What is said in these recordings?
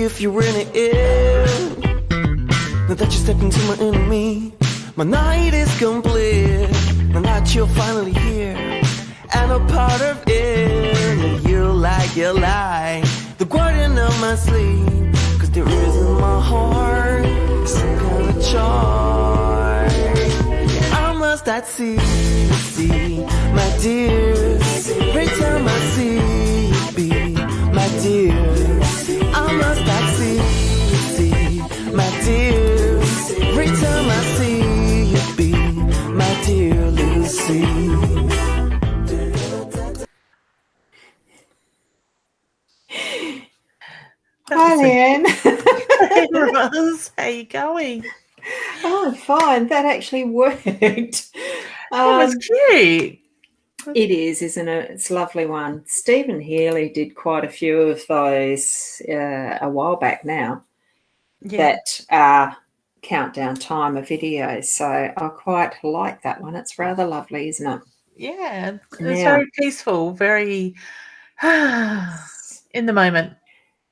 if you're really ill, now that you stepped into my enemy, my night is complete. Now that you're finally here and a part of it, you like the guardian of my sleep. Cause there is in my heart some kind of charm. I must not see, my dear. Every time I see you be my dear, I must not see, my dear. Every time I see you be my dear Lucy. Hi, Leanne. Hey, Ros, how you going? Oh, fine. That actually worked. It was cute. It is, isn't it? It's a lovely one. Stephen Healy did quite a few of those a while back now. Yeah. That countdown timer videos. So I quite like that one. It's rather lovely, isn't it? Yeah, it's very peaceful, very in the moment.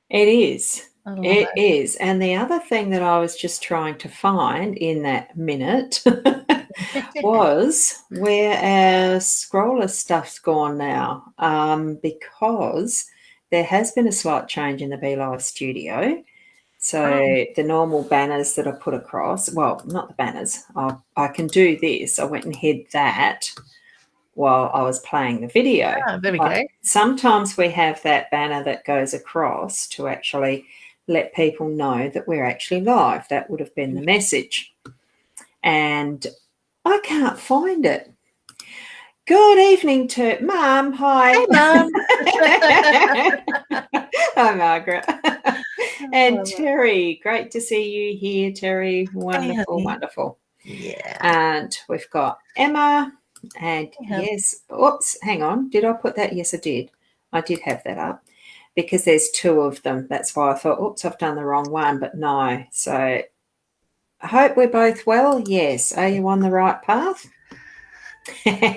It is. It is. And the other thing that I was just trying to find in that minute was where our scroller stuff's gone now, because there has been a slight change in the Be Live studio. So the normal banners that I put across, well, not the banners, I can do this. I went and hid that while I was playing the video. There we go. Sometimes we have that banner that goes across to actually let people know that we're actually live. That would have been the message. And I can't find it. Good evening to Mum. Hi. Hey, Mum. Hi, Margaret. And Terry, great to see you here, Terry. Wonderful, wonderful. Yeah. And we've got Emma. And yes, oops, hang on. Did I put that? Yes, I did. I did have that up because there's two of them. That's why I thought, oops, I've done the wrong one, but no. So I hope we're both well. Yes. Are you on the right path? I'm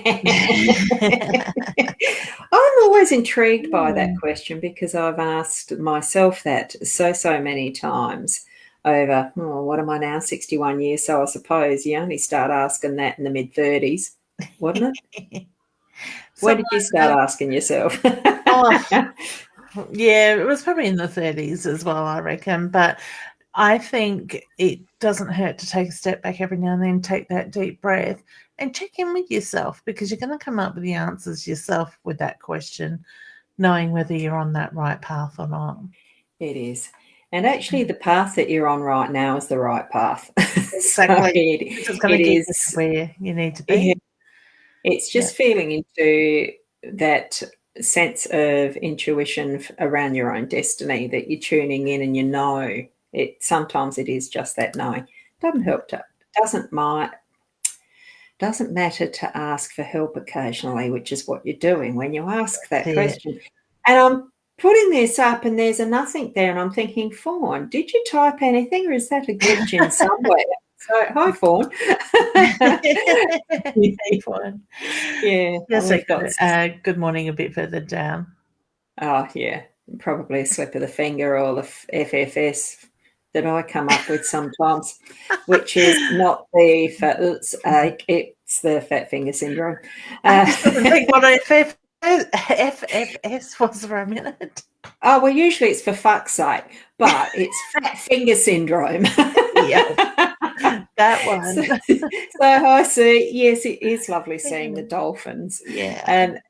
always intrigued by that question because I've asked myself that so many times over, what am I now, 61 years? So I suppose you only start asking that in the mid-30s, wasn't it? When did you start asking yourself? Yeah, it was probably in the 30s as well, I reckon. But I think it doesn't hurt to take a step back every now and then, take that deep breath and check in with yourself, because you're going to come up with the answers yourself with that question, knowing whether you're on that right path or not. It is. And actually the path that you're on right now is the right path. Exactly. It's going to get you to where you need to be. Yeah. It's just feeling into that sense of intuition around your own destiny, that you're tuning in and you know it. Sometimes it is just that knowing. Doesn't matter to ask for help occasionally, which is what you're doing when you ask that question. And I'm putting this up and there's a nothing there, and I'm thinking, Fawn, did you type anything, or is that a glitch in somewhere? So, hi, Fawn. Hey, Fawn. Yeah. Yes, good morning a bit further down. Oh, yeah. Probably a slip of the finger or the FFS that I come up with sometimes, which is not the it's the fat finger syndrome. I think what FFS was for a minute. Oh, well, usually it's for fuck's sake, but it's fat finger syndrome. Yeah, that one. So I see, yes, it is lovely seeing the dolphins. Yeah. And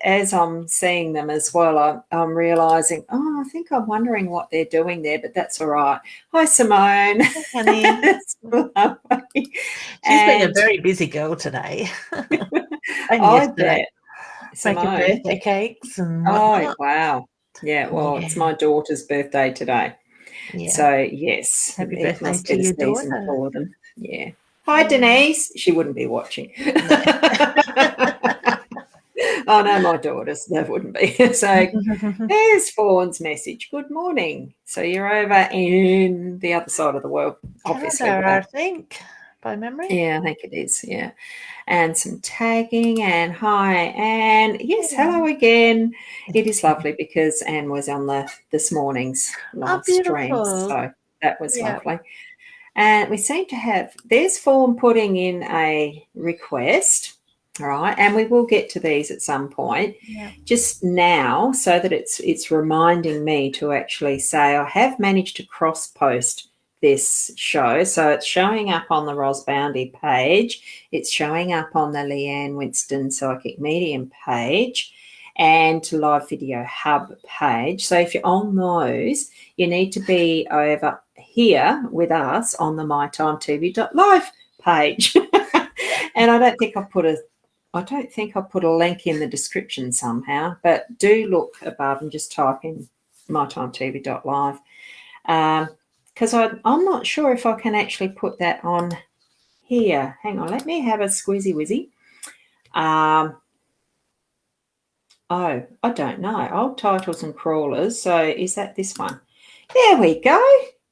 as I'm seeing them as well, I'm realising, I think I'm wondering what they're doing there, but that's all right. Hi, Simone. Hey, honey. That's lovely. She's been a very busy girl today. I bet. Making birthday cakes and whatnot. Oh, wow. Yeah, well, it's my daughter's birthday today. Yeah. So, yes. Happy birthday to your daughter. For them. Yeah. Hi, Denise. She wouldn't be watching. Oh, no, my daughters, they wouldn't be. So, there's Fawn's message. Good morning. So, you're over in the other side of the world, obviously. Canada, I think. by memory. Yeah, I think it is. Yeah. And some tagging and hi. And yes, hello again. It is lovely because Anne was on this morning's live stream. Beautiful. So that was Yeah. lovely. And we seem to have, there's Fawn putting in a request. All right. And we will get to these at some point. Yeah. Just now, so that it's reminding me to actually say I have managed to cross post this show. So it's showing up on the Ros Boundy page. It's showing up on the Leanne Winston Psychic Medium page and Live Video Hub page. So if you're on those, you need to be over here with us on the mytimetv.live page. And I don't think I put a link in the description somehow, but do look above and just type in mytimetv.live. Because I'm not sure if I can actually put that on here. Hang on, let me have a squizzy wizzy. Oh, I don't know. Old titles and crawlers. So is that this one? There we go.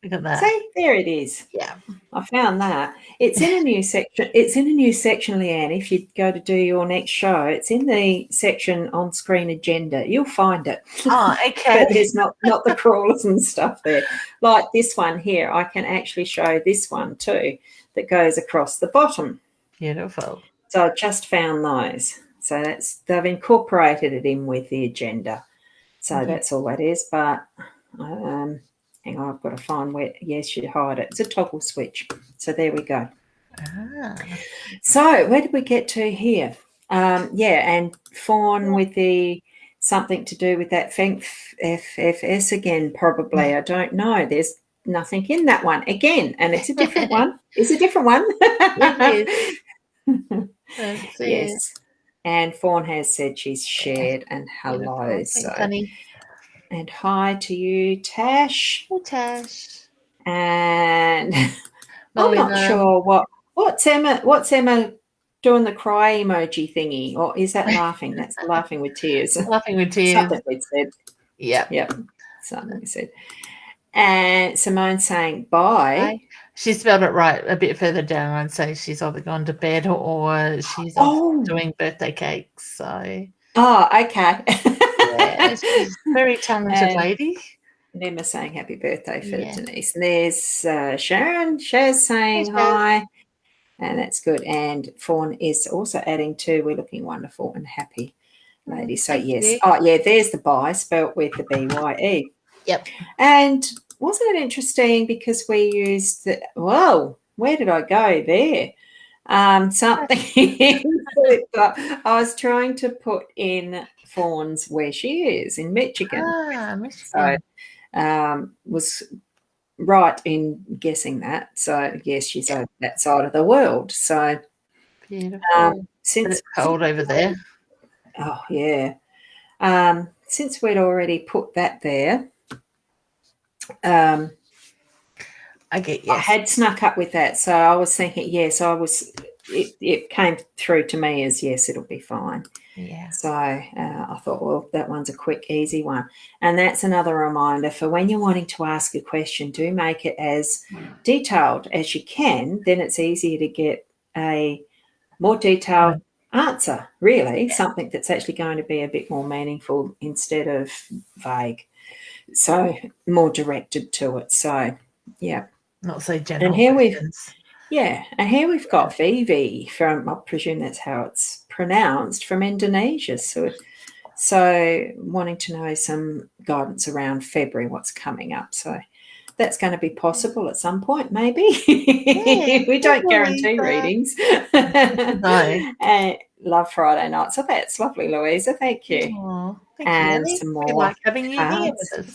Look at that. See, there it is. Yeah. I found that. It's in a new section. It's in a new section, Leanne. If you go to do your next show, it's in the section on screen agenda. You'll find it. Oh, okay. But there's not the crawlers and stuff there. Like this one here, I can actually show this one too that goes across the bottom. Beautiful. So I just found those. So they've incorporated it in with the agenda. So that's all that is. But hang on, I've got to find where. Yes, you hide it. It's a toggle switch. So there we go. So where did we get to here? And Fawn with the something to do with that FFS again, probably. I don't know. There's nothing in that one again, and it's a different one. It's a different one. It is. Yes. And Fawn has said she's shared and hello. Thanks, So honey. and hi to you, Tash. Oh, Tash. And I'm not sure what's Emma doing the cry emoji thingy, or is that laughing? That's laughing with tears. Laughing with tears. Something we said. Yep. Something we said. And Simone saying bye. She spelled it right a bit further down. I'd say she's either gone to bed or she's off doing birthday cakes. So. Oh, okay. Yeah, she's a very talented lady. And Emma saying happy birthday for Denise. And there's Sharon. Shaz saying hi. And that's good. And Fawn is also adding to we're looking wonderful and happy, lady. So, yes. Oh, yeah, there's the bye spelt with the B-Y-E. Yep. And wasn't it interesting because we used whoa, where did I go there? Something I was trying to put in Fawn's where she is in Michigan. Michigan. So was right in guessing that. So yes, she's over that side of the world. So beautiful. Since it's cold over there. Oh yeah. Since we'd already put that there. I get I had snuck up with that, so I was thinking yes. It came through to me as yes, it'll be fine. Yeah. So I thought, well, that one's a quick, easy one, and that's another reminder for when you're wanting to ask a question, do make it as detailed as you can. Then it's easier to get a more detailed answer. Really, something that's actually going to be a bit more meaningful instead of vague. So more directed to it. So yeah. Not so general. And here we've got Vivi from, I presume that's how it's pronounced, from Indonesia. So wanting to know some guidance around February, what's coming up. So that's going to be possible at some point, maybe. Yeah, we don't guarantee readings. No. Love Friday night. So that's lovely, Louisa. Thank you. Aww, and you. some more. We like having you here with us.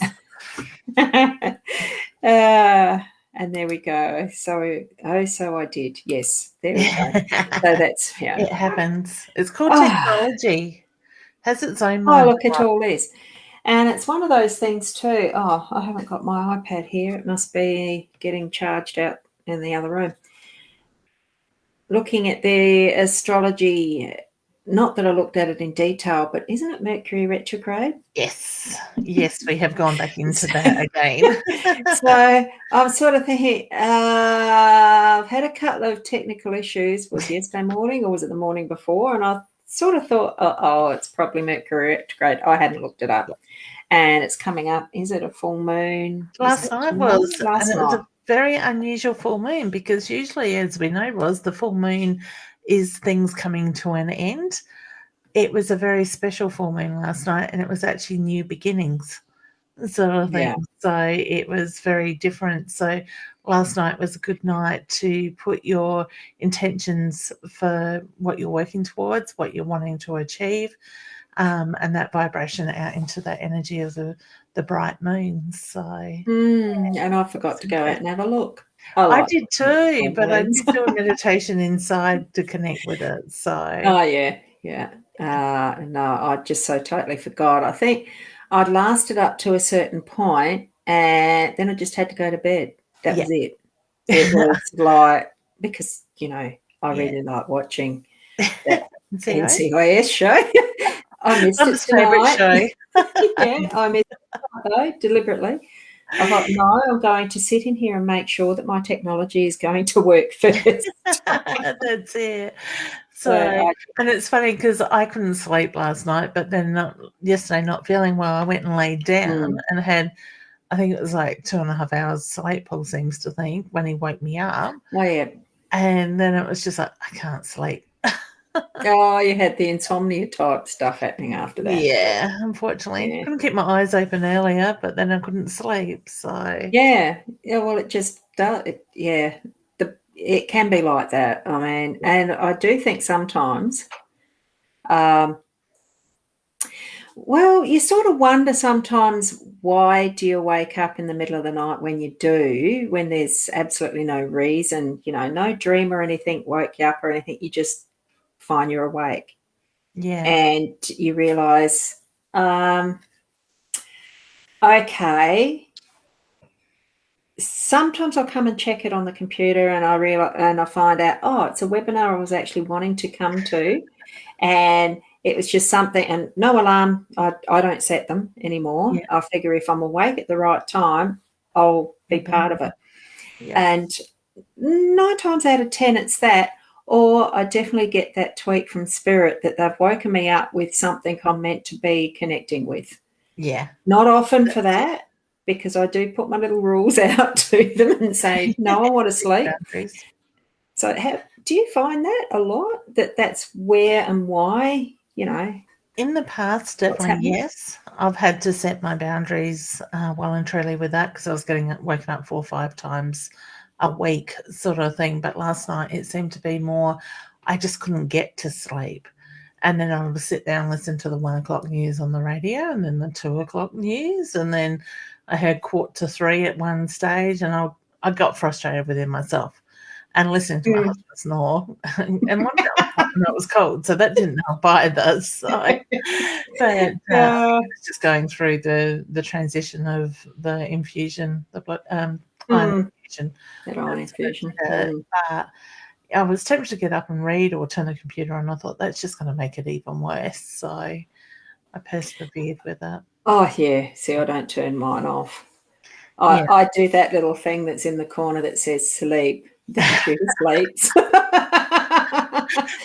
And there we go. So I did. Yes, there we go. So that's it happens. It's called technology. Has its own mind. Oh, look at all this. And it's one of those things too. Oh, I haven't got my iPad here. It must be getting charged out in the other room. Looking at the astrology not that I looked at it in detail, but isn't it Mercury retrograde? Yes, we have gone back into that again. So I'm sort of thinking, I've had a couple of technical issues. Was yesterday morning or was it the morning before? And I sort of thought, oh, it's probably Mercury retrograde. I hadn't looked it up. And it's coming up. Is it a full moon? Last night was, Last and it was night. a very unusual full moon because usually, as we know, the full moon is things coming to an end. It was a very special full moon last night, and it was actually new beginnings sort of thing. Yeah. So it was very different. So last night was a good night to put your intentions for what you're working towards, what you're wanting to achieve, and that vibration out into that energy of the bright moon. So And I forgot to go out and have a look. I did too, but I did do a meditation inside to connect with it. So Oh yeah. No, I just so totally forgot. I think I'd lasted up to a certain point, and then I just had to go to bed. That was it. It was like, because I really like watching that NCIS show. I missed it favourite show. I missed it though, deliberately. I thought, no, I'm going to sit in here and make sure that my technology is going to work first. That's it. So, and it's funny because I couldn't sleep last night, but then yesterday, not feeling well, I went and laid down and had, I think it was like 2.5 hours sleep, Paul seems to think, when he woke me up. Oh, yeah. And then it was just like, I can't sleep. Oh, you had the insomnia type stuff happening after that. Yeah, unfortunately. Couldn't keep my eyes open earlier, but then I couldn't sleep. So yeah, well, it just does. It can be like that. I mean, and I do think sometimes, well, you sort of wonder sometimes, why do you wake up in the middle of the night when you do, when there's absolutely no reason, no dream or anything woke you up or anything, you just find you're awake. Yeah. And you realise, okay, sometimes I'll come and check it on the computer and I find out, it's a webinar I was actually wanting to come to, and it was just something, and no alarm. I don't set them anymore. Yeah. I figure if I'm awake at the right time, I'll be part of it. Yeah. And 9 times out of 10, it's that. Or I definitely get that tweet from Spirit that they've woken me up with something I'm meant to be connecting with. Yeah. Not often for that, because I do put my little rules out to them and say, no, I want to sleep. So do you find that a lot, that's where and why, In the past, definitely, yes. I've had to set my boundaries well and truly with that, because I was woken up 4 or 5 times a week sort of thing. But last night it seemed to be more, I just couldn't get to sleep. And then I would sit down and listen to the 1 o'clock news on the radio, and then the 2 o'clock news. And then I heard 2:45 at one stage, and I got frustrated within myself and listening to my husband snore. And one day it was cold, so that didn't help either. So, but I was just going through the transition of the infusion, the blood iron infusion. Iron infusion. But I was tempted to get up and read or turn the computer on. I thought that's just going to make it even worse. So I persevered with it. Oh, yeah. See, I don't turn mine off. I do that little thing that's in the corner that says sleep. The computer sleeps.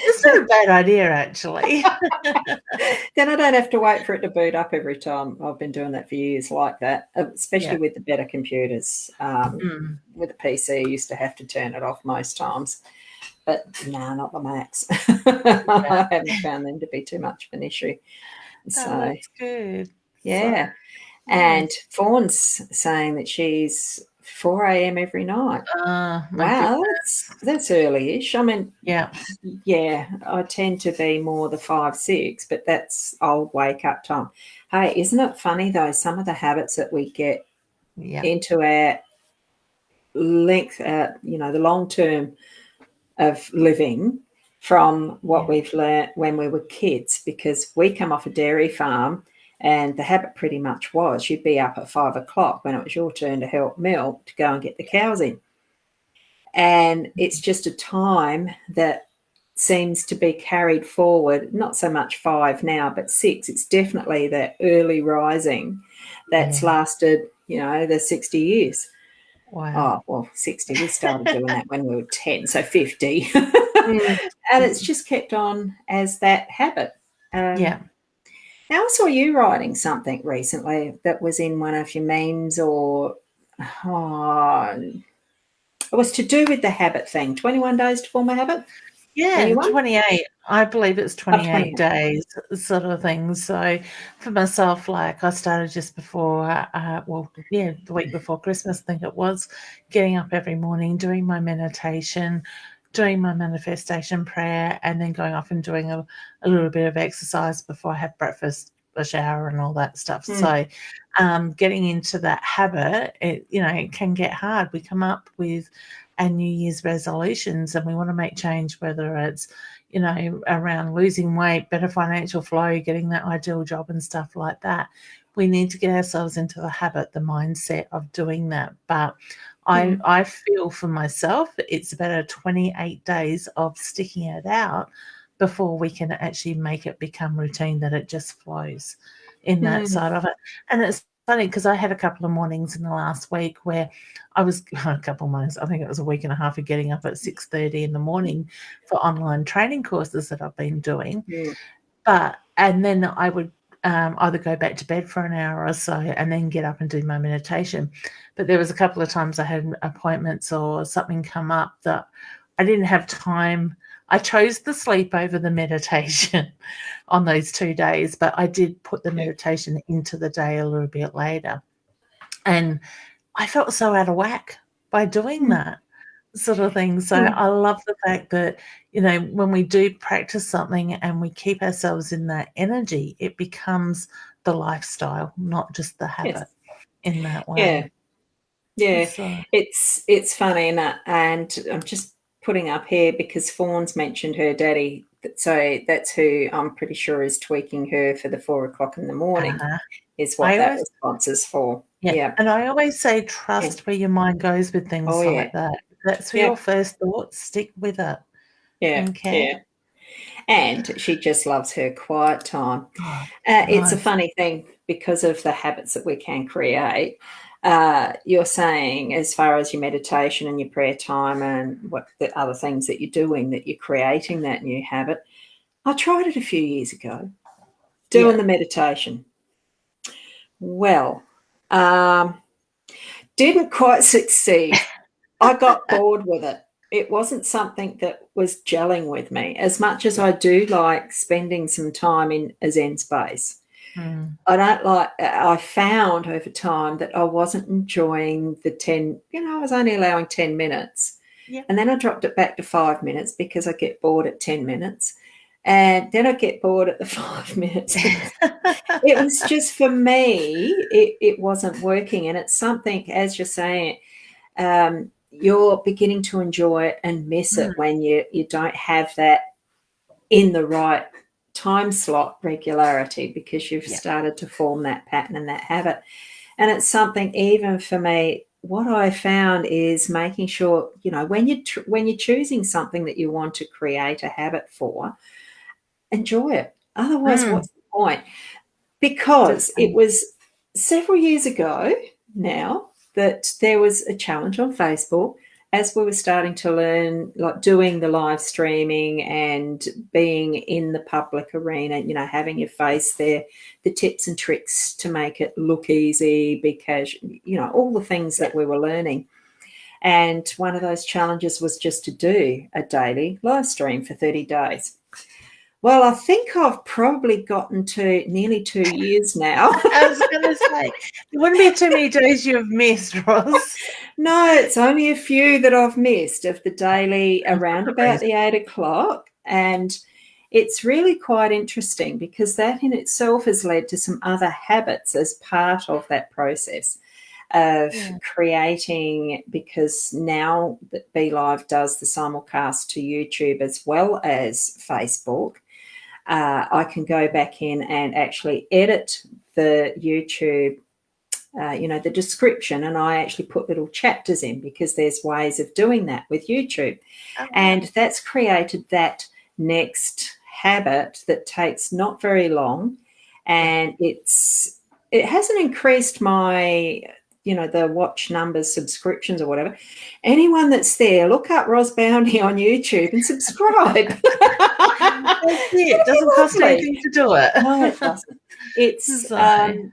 It's not a bad idea, actually. Then I don't have to wait for it to boot up every time. I've been doing that for years like that, especially with the better computers. With a PC, I used to have to turn it off most times. But no, not the Macs. I haven't found them to be too much of an issue. So that's good. Yeah. So, and Fawn's saying that she's 4 a.m. every night. Wow, that's early-ish. I mean, yeah, I tend to be more the 5, 6, but that's old wake-up time. Hey, isn't it funny, though, some of the habits that we get into our length, the long term of living from what we've learnt when we were kids, because we come off a dairy farm, and the habit pretty much was you'd be up at 5 o'clock when it was your turn to help milk to go and get the cows in. And it's just a time that seems to be carried forward, not so much 5 now, but 6. It's definitely that early rising that's lasted, the 60 years. Wow. Oh, well, 60. We started doing that when we were 10, so 50. Mm. And it's just kept on as that habit. Yeah. Now, I saw you writing something recently that was in one of your memes, or it was to do with the habit thing. 21 days to form a habit? Yeah, 28. I believe it's 28 28. days sort of thing. So for myself, like I started just before, the week before Christmas, I think it was, getting up every morning, doing my meditation, doing my manifestation prayer, and then going off and doing a little bit of exercise before I have breakfast, a shower, and all that stuff. So getting into that habit, it can get hard. We come up with our New Year's resolutions and we want to make change, whether it's, around losing weight, better financial flow, getting that ideal job and stuff like that. We need to get ourselves into the habit, the mindset of doing that. But I feel for myself, it's about 28 days of sticking it out before we can actually make it become routine, that it just flows in that side of it. And it's funny because I had a couple of mornings in the last week where I was a couple of mornings, I think it was a week and a half of getting up at 6:30 in the morning for online training courses that I've been doing. And then I would either go back to bed for an hour or so and then get up and do my meditation. But there was a couple of times I had appointments or something come up that I didn't have time. I chose the sleep over the meditation on those 2 days, but I did put the meditation into the day a little bit later. And I felt so out of whack by doing that sort of thing. So I love the fact that, when we do practice something and we keep ourselves in that energy, it becomes the lifestyle, not just the habit in that way. Yeah. So, It's funny, and I'm just putting up here because Fawn's mentioned her daddy. So that's who I'm pretty sure is tweaking her for the 4 o'clock in the morning is what that response is for. Yeah. And I always say trust where your mind goes with things like that. That's for your first thoughts. Stick with it. Yeah. Okay. Yeah. And she just loves her quiet time. Oh, It's a nice. funny thing because of the habits that we can create. You're saying, as far as your meditation and your prayer time and what the other things that you're doing, that you're creating that new habit. I tried it a few years ago, doing the meditation. Well, didn't quite succeed. I got bored with it. It wasn't something that was gelling with me as much as I do like spending some time in a Zen space. I found over time that I wasn't enjoying the 10, I was only allowing 10 minutes. And then I dropped it back to 5 minutes because I get bored at 10 minutes. And then I get bored at the 5 minutes. It was just, for me, it wasn't working. And it's something, as you're saying, you're beginning to enjoy it and miss it when you don't have that in the right time slot regularity, because you've started to form that pattern and that habit. And it's something, even for me, what I found is making sure, when you're choosing something that you want to create a habit for, enjoy it. Otherwise, what's the point? Because it was several years ago now that there was a challenge on Facebook as we were starting to learn, like doing the live streaming and being in the public arena, having your face there, the tips and tricks to make it look easy, because, all the things that we were learning. And one of those challenges was just to do a daily live stream for 30 days. Well, I think I've probably gotten to nearly 2 years now. I was going to say, there wouldn't be too many days you've missed, Ros. No, it's only a few that I've missed of the daily around about the 8 o'clock. And it's really quite interesting because that in itself has led to some other habits as part of that process of creating, because now that Be Live does the simulcast to YouTube as well as Facebook, I can go back in and actually edit the YouTube, the description, and I actually put little chapters in because there's ways of doing that with YouTube. And that's created that next habit that takes not very long, and it hasn't increased my, the watch numbers, subscriptions or whatever. Anyone that's there, look up Ros Boundy on YouTube and subscribe. It doesn't cost anything to do it. No, it doesn't. It's So-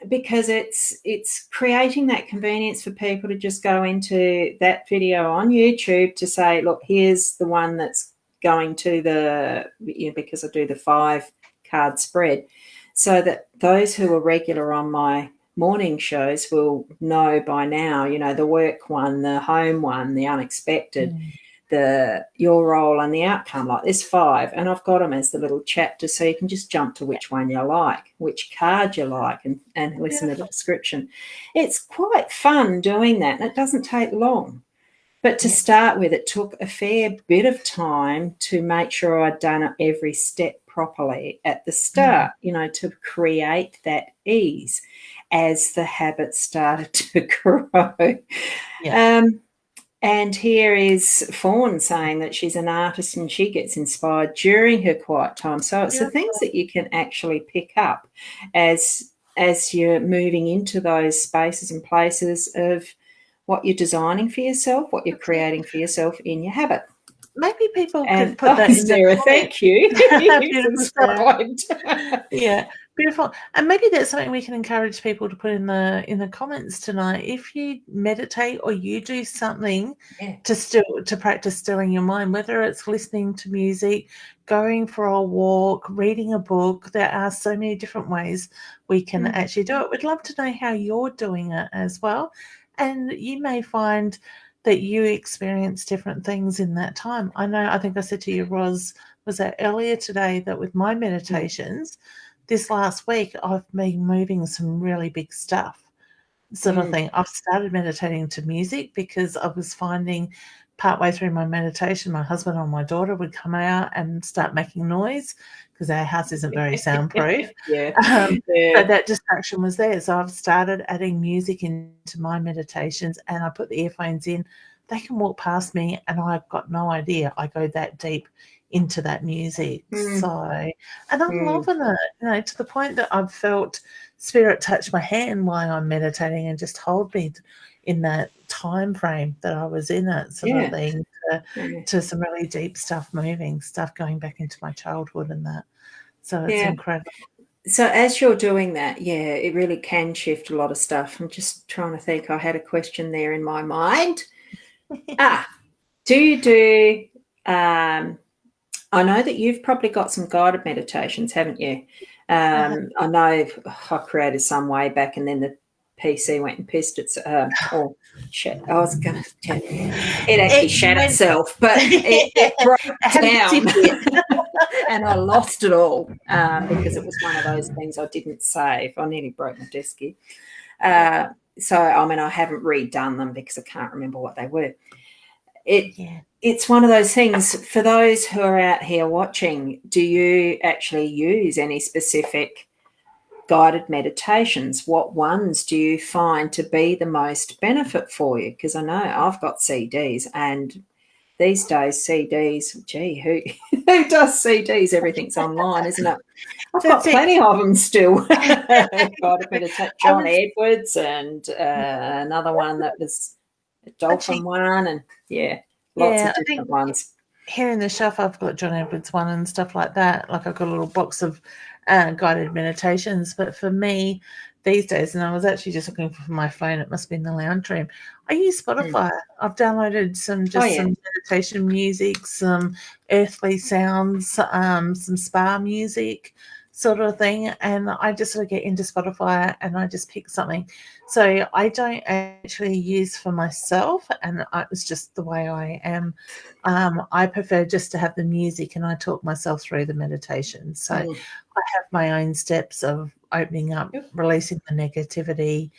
because it's creating that convenience for people to just go into that video on YouTube to say, look, here's the one that's going to the, because I do the 5-card spread, so that those who are regular on my morning shows will know by now, the work one, the home one, the unexpected, your role and the outcome. Like there's 5, and I've got them as the little chapter, so you can just jump to which one you like, which card you like, and listen to the description. It's quite fun doing that, and it doesn't take long. But to start with, it took a fair bit of time to make sure I'd done every step properly at the start, to create that ease as the habit started to grow. Yeah. And here is Fawn saying that she's an artist and she gets inspired during her quiet time. So it's the things that you can actually pick up as you're moving into those spaces and places of what you're designing for yourself, what you're creating for yourself in your habit. Maybe people could put that in Sarah, thank you. Yeah, beautiful. And maybe that's something we can encourage people to put in the comments tonight. If you meditate or you do something to practice stilling your mind, whether it's listening to music, going for a walk, reading a book, there are so many different ways we can actually do it. We'd love to know how you're doing it as well. And you may find that you experience different things in that time. I think I said to you, Ros, was that earlier today, that with my meditations, this last week, I've been moving some really big stuff sort of thing. I've started meditating to music because I was finding partway through my meditation, my husband or my daughter would come out and start making noise because our house isn't very soundproof. So that distraction was there. So I've started adding music into my meditations, and I put the earphones in. They can walk past me and I've got no idea. I go that deep into that music. And I'm loving it, to the point that I've felt spirit touch my hand while I'm meditating and just hold me in that time frame that I was in it, sort of thing, to some really deep stuff moving, stuff going back into my childhood and that. So it's incredible. So as you're doing that, it really can shift a lot of stuff. I'm just trying to think. I had a question there in my mind. Do you do I know that you've probably got some guided meditations, haven't you? I know I created some way back, and then the PC went and pissed its shit. I was going to it actually shat itself, but it broke down and I lost it all because it was one of those things I didn't save. I nearly broke my desk here. So, I haven't redone them because I can't remember what they were. It's one of those things. For those who are out here watching, do you actually use any specific guided meditations? What ones do you find to be the most benefit for you? Because I know I've got CDs, and these days CDs, who does CDs? Everything's online, isn't it? I've got plenty of them still. Guided meditation, John Edwards, and another one that was a dolphin one, and lots of different ones. Here in the shelf, I've got John Edwards one and stuff like that. Like I've got a little box of guided meditations. But for me these days, and I was actually just looking for my phone, it must be in the lounge room, I use Spotify. I've downloaded some meditation music, some earthly sounds, some spa music sort of thing, and I just sort of get into Spotify and I just pick something. So I don't actually use for myself, and it's just the way I am. I prefer just to have the music and I talk myself through the meditation. So I have my own steps of opening up, releasing the negativity,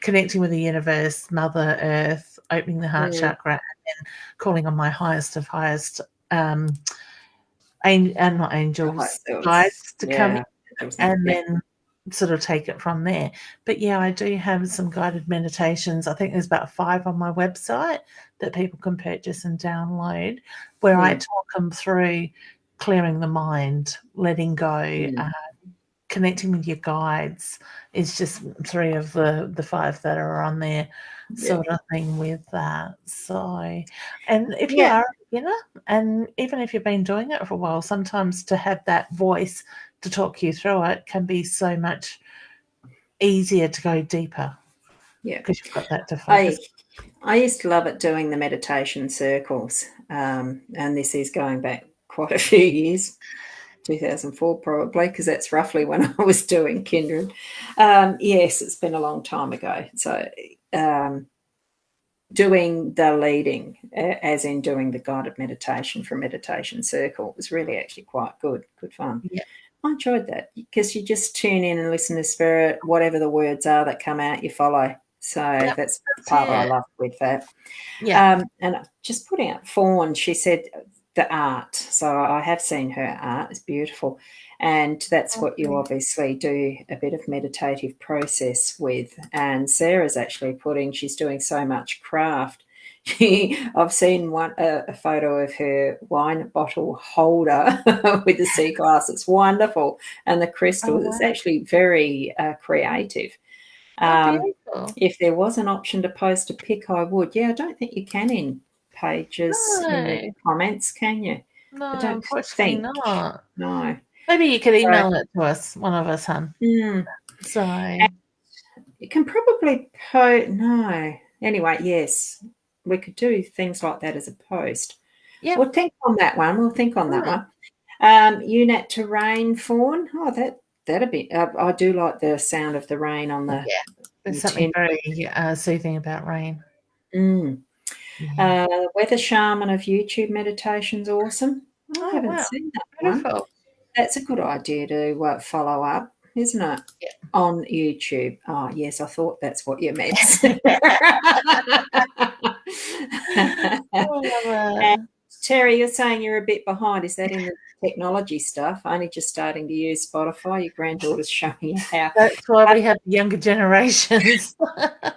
connecting with the universe, Mother Earth, opening the heart chakra, and then calling on my highest of highest and not angels, guides to come in, and then sort of take it from there. But I do have some guided meditations. I think there's about 5 on my website that people can purchase and download, where I talk them through clearing the mind, letting go, connecting with your guides is just 3 of the 5 that are on there, sort of thing with that. So, and if you are a beginner, and even if you've been doing it for a while, sometimes to have that voice to talk you through it can be so much easier to go deeper. Yeah, because you've got that to focus. I used to love it doing the meditation circles, and this is going back quite a few years, 2004 probably, because that's roughly when I was doing Kindred. Yes, it's been a long time ago. So doing the leading, as in doing the guided meditation for Meditation Circle, was really actually quite good fun. Yeah. I enjoyed that because you just tune in and listen to spirit, whatever the words are that come out, you follow. So that's part I love with that. Yeah. And just putting out Fawn, she said the art. So I have seen her art. It's beautiful. And that's what you obviously do a bit of meditative process with. And Sarah's actually she's doing so much craft. I've seen a photo of her wine bottle holder with the sea glass. It's wonderful. And the crystals, it's actually very creative. If there was an option to post a pic, I would. Yeah, I don't think you can in pages in the comments, can you? No, I don't unfortunately think. not. No. Maybe you could email it to us, one of us, hun. So you can probably no. Anyway, yes, we could do things like that as a post. Yeah. We'll think on that one. That one. UNAT to rain, Fawn. Oh, that'd be. I do like the sound of the rain on the. Yeah, there's something very soothing about rain. Weather Shaman of YouTube meditation's awesome. I haven't seen that one. That's a good idea to follow up, isn't it? Yeah. On YouTube. Oh, yes, I thought that's what you meant. And Terry, you're saying you're a bit behind. Is that in the technology stuff? Only just starting to use Spotify. Your granddaughter's showing you how. That's why we have younger generations.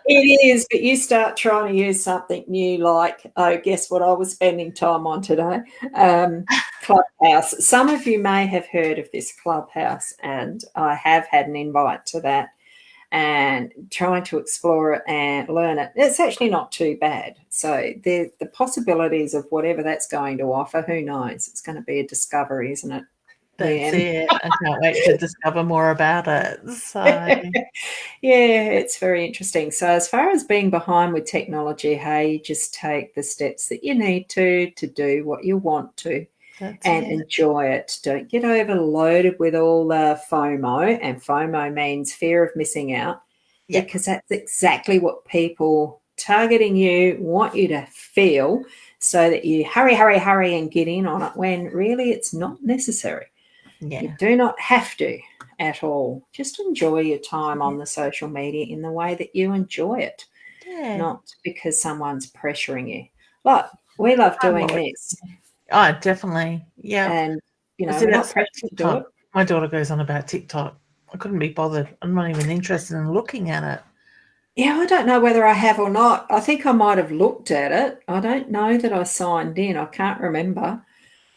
It is, but you start trying to use something new, like, guess what I was spending time on today? Clubhouse. Some of you may have heard of this Clubhouse, and I have had an invite to that and trying to explore it and learn it. It's actually not too bad. So the possibilities of whatever that's going to offer, who knows? It's going to be a discovery, isn't it? That's it. I can't wait to discover more about it. So yeah, it's very interesting. So as far as being behind with technology, hey, you just take the steps that you need to do what you want to. Enjoy it. Don't get overloaded with all the FOMO, and FOMO means fear of missing out, because that's exactly what people targeting you want you to feel, so that you hurry and get in on it, when really it's not necessary. You do not have to at all. Just enjoy your time on the social media in the way that you enjoy it, not because someone's pressuring you. Like, we love doing this. Oh, definitely. Yeah. And, we're not pressured to do it. My daughter goes on about TikTok. I couldn't be bothered. I'm not even interested in looking at it. Yeah, I don't know whether I have or not. I think I might have looked at it. I don't know that I signed in. I can't remember.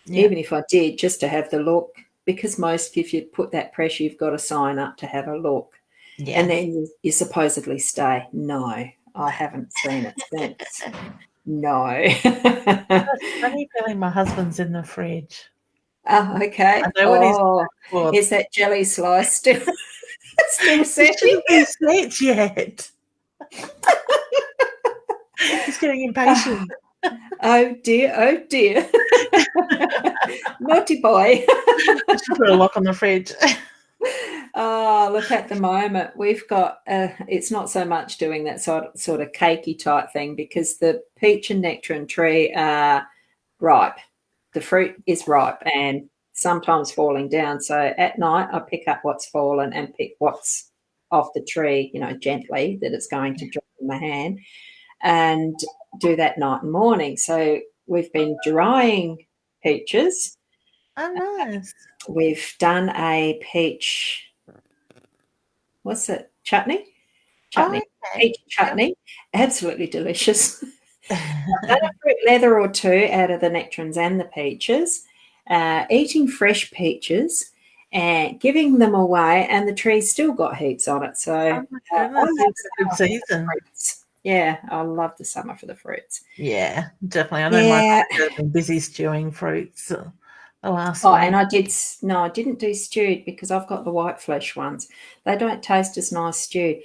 Even if I did, just to have the look, because if you put that pressure, you've got to sign up to have a look. Yeah. And then you supposedly stay. No, I haven't seen it since. No. It's funny feeling my husband's in the fridge. Oh, okay. Is that jelly slice still setting? It shouldn't be set yet. He's getting impatient. Oh dear. Naughty boy. I should put a lock on the fridge. Oh, look, at the moment we've got it's not so much doing that sort of cakey type thing, because the peach and nectarine tree are ripe. The fruit is ripe and sometimes falling down. So at night I pick up what's fallen and pick what's off the tree, gently, that it's going to drop in my hand, and do that night and morning. So we've been drying peaches. Oh, nice. We've done a peach, what's it, chutney? Peach chutney. Absolutely delicious. I've done a fruit leather or two out of the nectarines and the peaches, eating fresh peaches and giving them away, and the tree's still got heaps on it. So Oh my I goodness, love it's a good summer for the season. fruits. Yeah, I love the summer for the fruits. Yeah, definitely. I know my mum's been busy stewing fruits the last Oh, week. and I didn't do stewed because I've got the white flesh ones. They don't taste as nice stewed.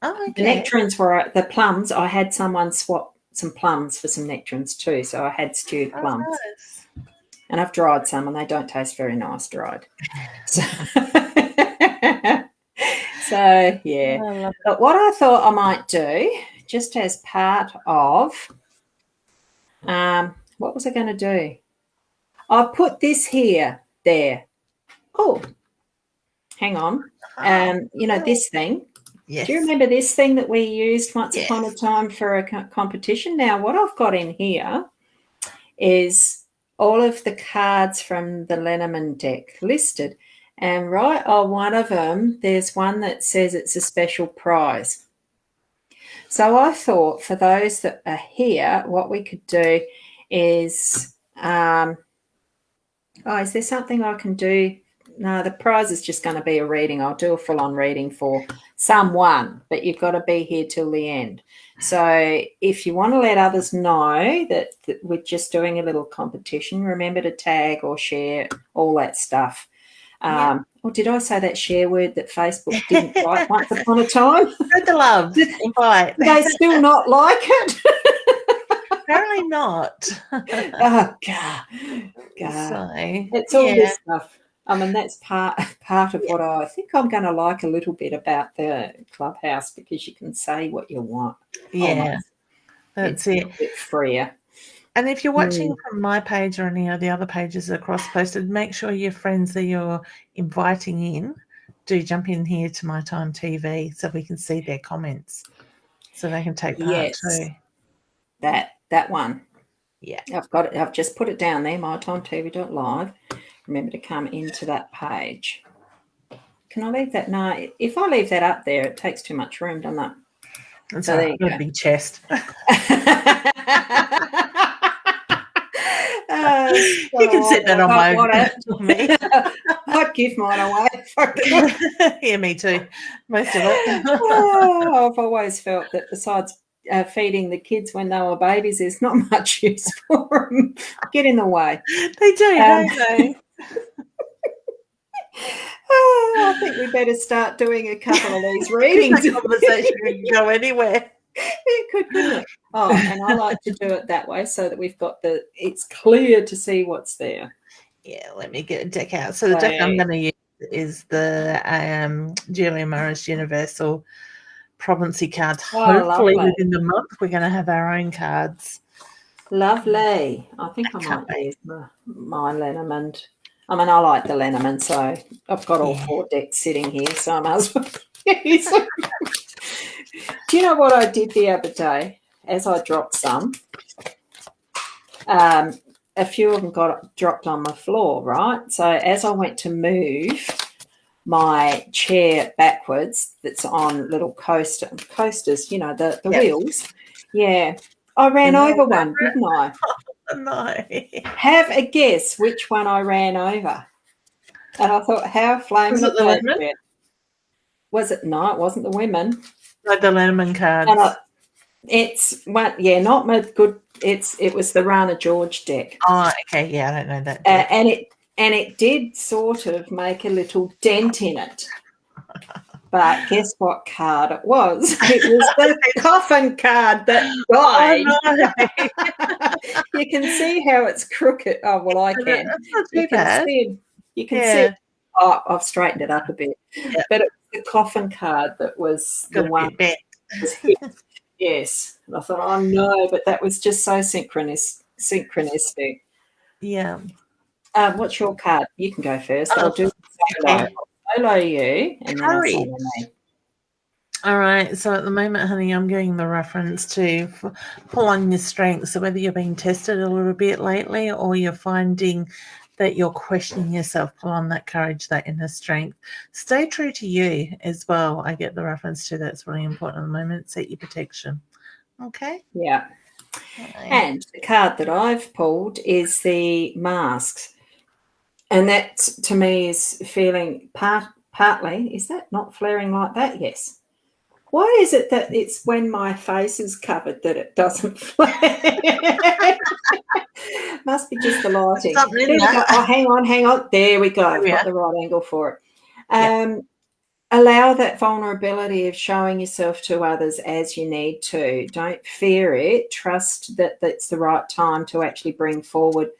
Oh, The okay. nectarines were the plums. I had someone swap some plums for some nectarines too, so I had stewed Oh, plums. nice. And I've dried some, and they don't taste very nice dried. So, yeah. I love But what I thought I might do, just as part of, what was I going to do? I put this there. Oh, hang on. This thing. Yes. Do you remember this thing that we used once Yes. upon a time for a competition? Now, what I've got in here is all of the cards from the Lenormand deck listed. And right on one of them, there's one that says it's a special prize. So I thought for those that are here, what we could do is, is there something I can do? No, the prize is just going to be a reading. I'll do a full-on reading for someone, but you've got to be here till the end. So if you want to let others know that we're just doing a little competition, remember to tag or share all that stuff. Or did I say that share word that Facebook didn't like once upon a time? Spread the love. Invite. Do they still not like it? Apparently not. Oh, God. So, It's all this stuff. I mean, that's part of what I think I'm going to like a little bit about the clubhouse, because you can say what you want. Yeah, that's it. A bit freer. And if you're watching from my page or any of the other pages that are cross-posted, make sure your friends that you're inviting in do jump in here to My Time TV so we can see their comments, so they can take part too. That one. Yeah, I've got it. I've just put it down there. MyTimeTV.live. Remember to come into that page. Can I leave that? No, if I leave that up there, it takes too much room, doesn't it? that's So there you a go. big chest. You can sit that on my. I'd give mine away if I could. Yeah, me too. Most of it. I've always felt that besides feeding the kids when they were babies, there's not much use for them. Get in the way. They do, don't they? I think we better start doing a couple of these readings. The conversation can go anywhere. It could, couldn't it? Oh, and I like to do it that way so that we've got it's clear to see what's there. Yeah, let me get a deck out. So the deck I'm going to use is the Julia Morris Universal Province cards. Hopefully within the month we're going to have our own cards. Lovely. I think I might use my Lenormand. I mean, I like the Lenormand, so I've got all 4 decks sitting here, so I might as well use them. Do you know what I did the other day? As I dropped some, a few of them got dropped on the floor, right? So as I went to move my chair backwards, that's on little coasters, the wheels. Yeah, I ran over one, didn't I? No. Have a guess which one I ran over. And I thought, how flames was it the women? Was it? No, it wasn't the women. Like the Lenormand cards. And it's one, not my good. It was the Rana George deck. Oh, okay, yeah, I don't know that. And it did sort of make a little dent in it. But guess what card it was? It was the coffin card that died. Oh, no. You can see how it's crooked. Oh, well, I can. That's not too bad. You can see. Oh, I've straightened it up a bit. Yeah. But it was the coffin card that was the one that was hit. Yes. And I thought, oh, no, but that was just so synchronistic. Yeah. What's your card? You can go first. I'll do solo. Solo you, and then I'll solo me. All right. So at the moment, honey, I'm getting the reference to pull on your strength. So whether you're being tested a little bit lately or you're finding that you're questioning yourself, pull on that courage, that inner strength. Stay true to you as well. I get the reference to that's really important at the moment. Set your protection. Okay? Yeah. And the card that I've pulled is the masks. And that to me is feeling partly, is that not flaring like that? Yes. Why is it that it's when my face is covered that it doesn't flare? Must be just the lighting. Something in There we go. that. Oh, hang on. There we go. I've Yeah. got the right angle for it. Yeah. Allow that vulnerability of showing yourself to others as you need to. Don't fear it. Trust that that's the right time to actually bring forward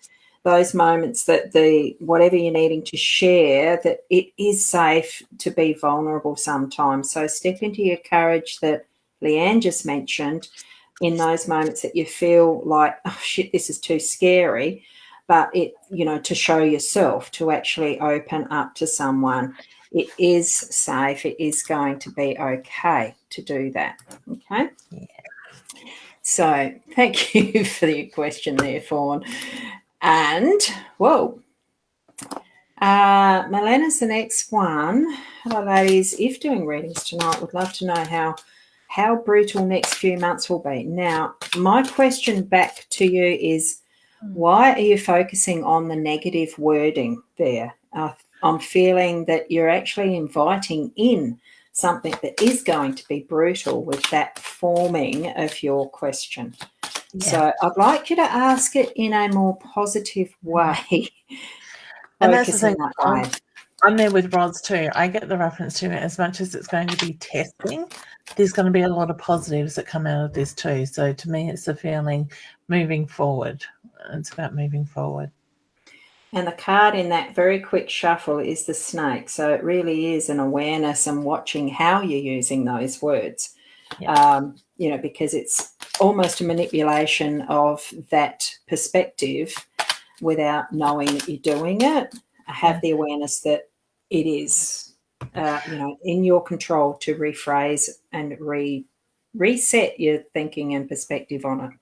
those moments that whatever you're needing to share, that it is safe to be vulnerable sometimes. So step into your courage that Leanne just mentioned in those moments that you feel like, oh shit, this is too scary, but to show yourself, to actually open up to someone. It is safe. It is going to be okay to do that. Okay. Yeah. So thank you for your question there, Fawn. And, whoa, Milena's the next one. Hello, ladies. If doing readings tonight, would love to know how brutal next few months will be. Now, my question back to you is, why are you focusing on the negative wording there? I'm feeling that you're actually inviting in something that is going to be brutal with that forming of your question. Yeah. So I'd like you to ask it in a more positive way. And that's the thing. That way. I'm there with Ros too. I get the reference to it. As much as it's going to be testing, there's going to be a lot of positives that come out of this too. So to me, it's a feeling moving forward. It's about moving forward. And the card in that very quick shuffle is the snake. So it really is an awareness and watching how you're using those words. Yeah. Because it's almost a manipulation of that perspective without knowing that you're doing it. Have the awareness that it is, in your control to rephrase and reset your thinking and perspective on it.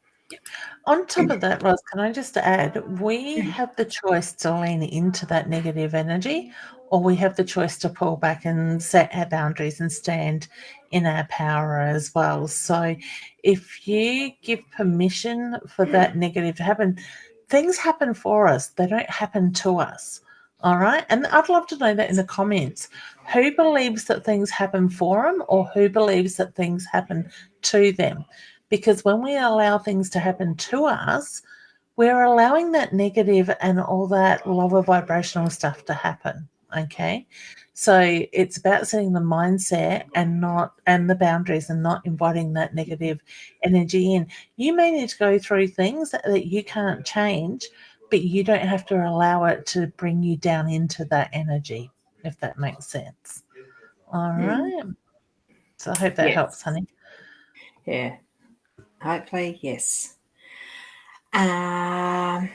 On top of that, Ros, can I just add, we have the choice to lean into that negative energy, or we have the choice to pull back and set our boundaries and stand in our power as well. So if you give permission for that negative to happen, things happen for us. They don't happen to us. All right. And I'd love to know that in the comments. Who believes that things happen for them, or who believes that things happen to them? Because when we allow things to happen to us, we're allowing that negative and all that lower vibrational stuff to happen. Okay. So it's about setting the mindset and the boundaries and not inviting that negative energy in. You may need to go through things that you can't change, but you don't have to allow it to bring you down into that energy, if that makes sense. All right. So I hope that helps, honey. Yeah. Hopefully, yes. Emma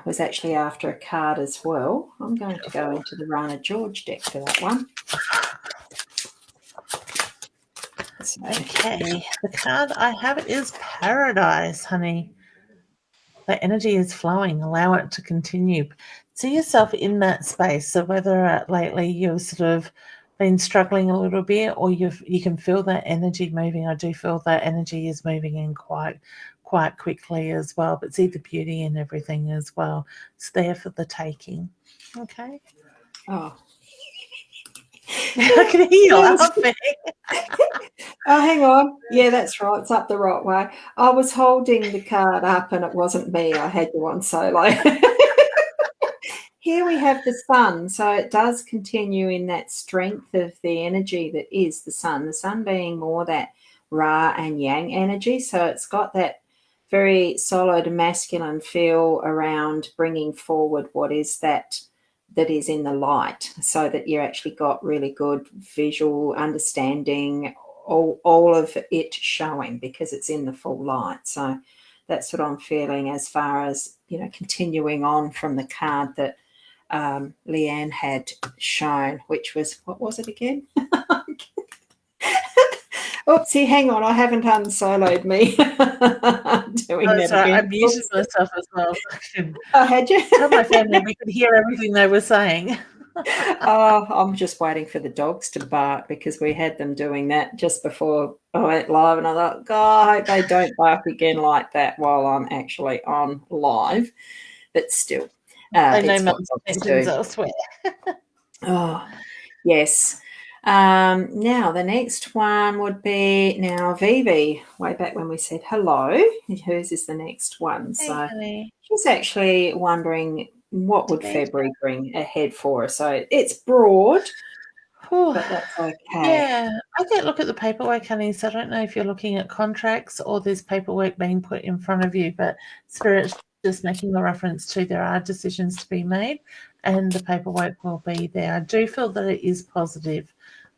was actually after a card as well. I'm going to go into the Rana George deck for that one. Okay, the card I have is Paradise, honey. The energy is flowing. Allow it to continue. See yourself in that space. So whether lately you've sort of been struggling a little bit, or you can feel that energy moving. I do feel that energy is moving in quite quickly as well. But see the beauty in everything as well. It's there for the taking. Okay. Oh. I can hear you laughing. Oh, hang on. Yeah, that's right. It's up the right way. I was holding the card up and it wasn't me. I had you on solo. Here we have the sun. So it does continue in that strength of the energy that is the sun being more that Ra and Yang energy. So it's got that very solid masculine feel around bringing forward what is that is in the light, so that you actually got really good visual understanding, all of it showing because it's in the full light. So that's what I'm feeling as far as, continuing on from the card that Leanne had shown, which was, what was it again? Oopsie, hang on, I haven't unsoloed me. Doing that sorry, again. I muted myself as well. Oh, had you? Tell my family we could hear everything they were saying. Oh, I'm just waiting for the dogs to bark because we had them doing that just before I went live, and I thought, God, I hope they don't bark again like that while I'm actually on live. But still, I know It's what mum's dogs intentions do. elsewhere. Oh, yes. Now, the next one would be now Vivi, way back when we said hello. Hers is the next one. Hey, So honey. she's actually wondering what would Dementia. February bring ahead for her. So it's broad, Whew. but that's okay. Yeah, I don't look at the paperwork, honey, so I don't know if you're looking at contracts or there's paperwork being put in front of you, but Spirit's just making a reference to there are decisions to be made and the paperwork will be there. I do feel that it is positive,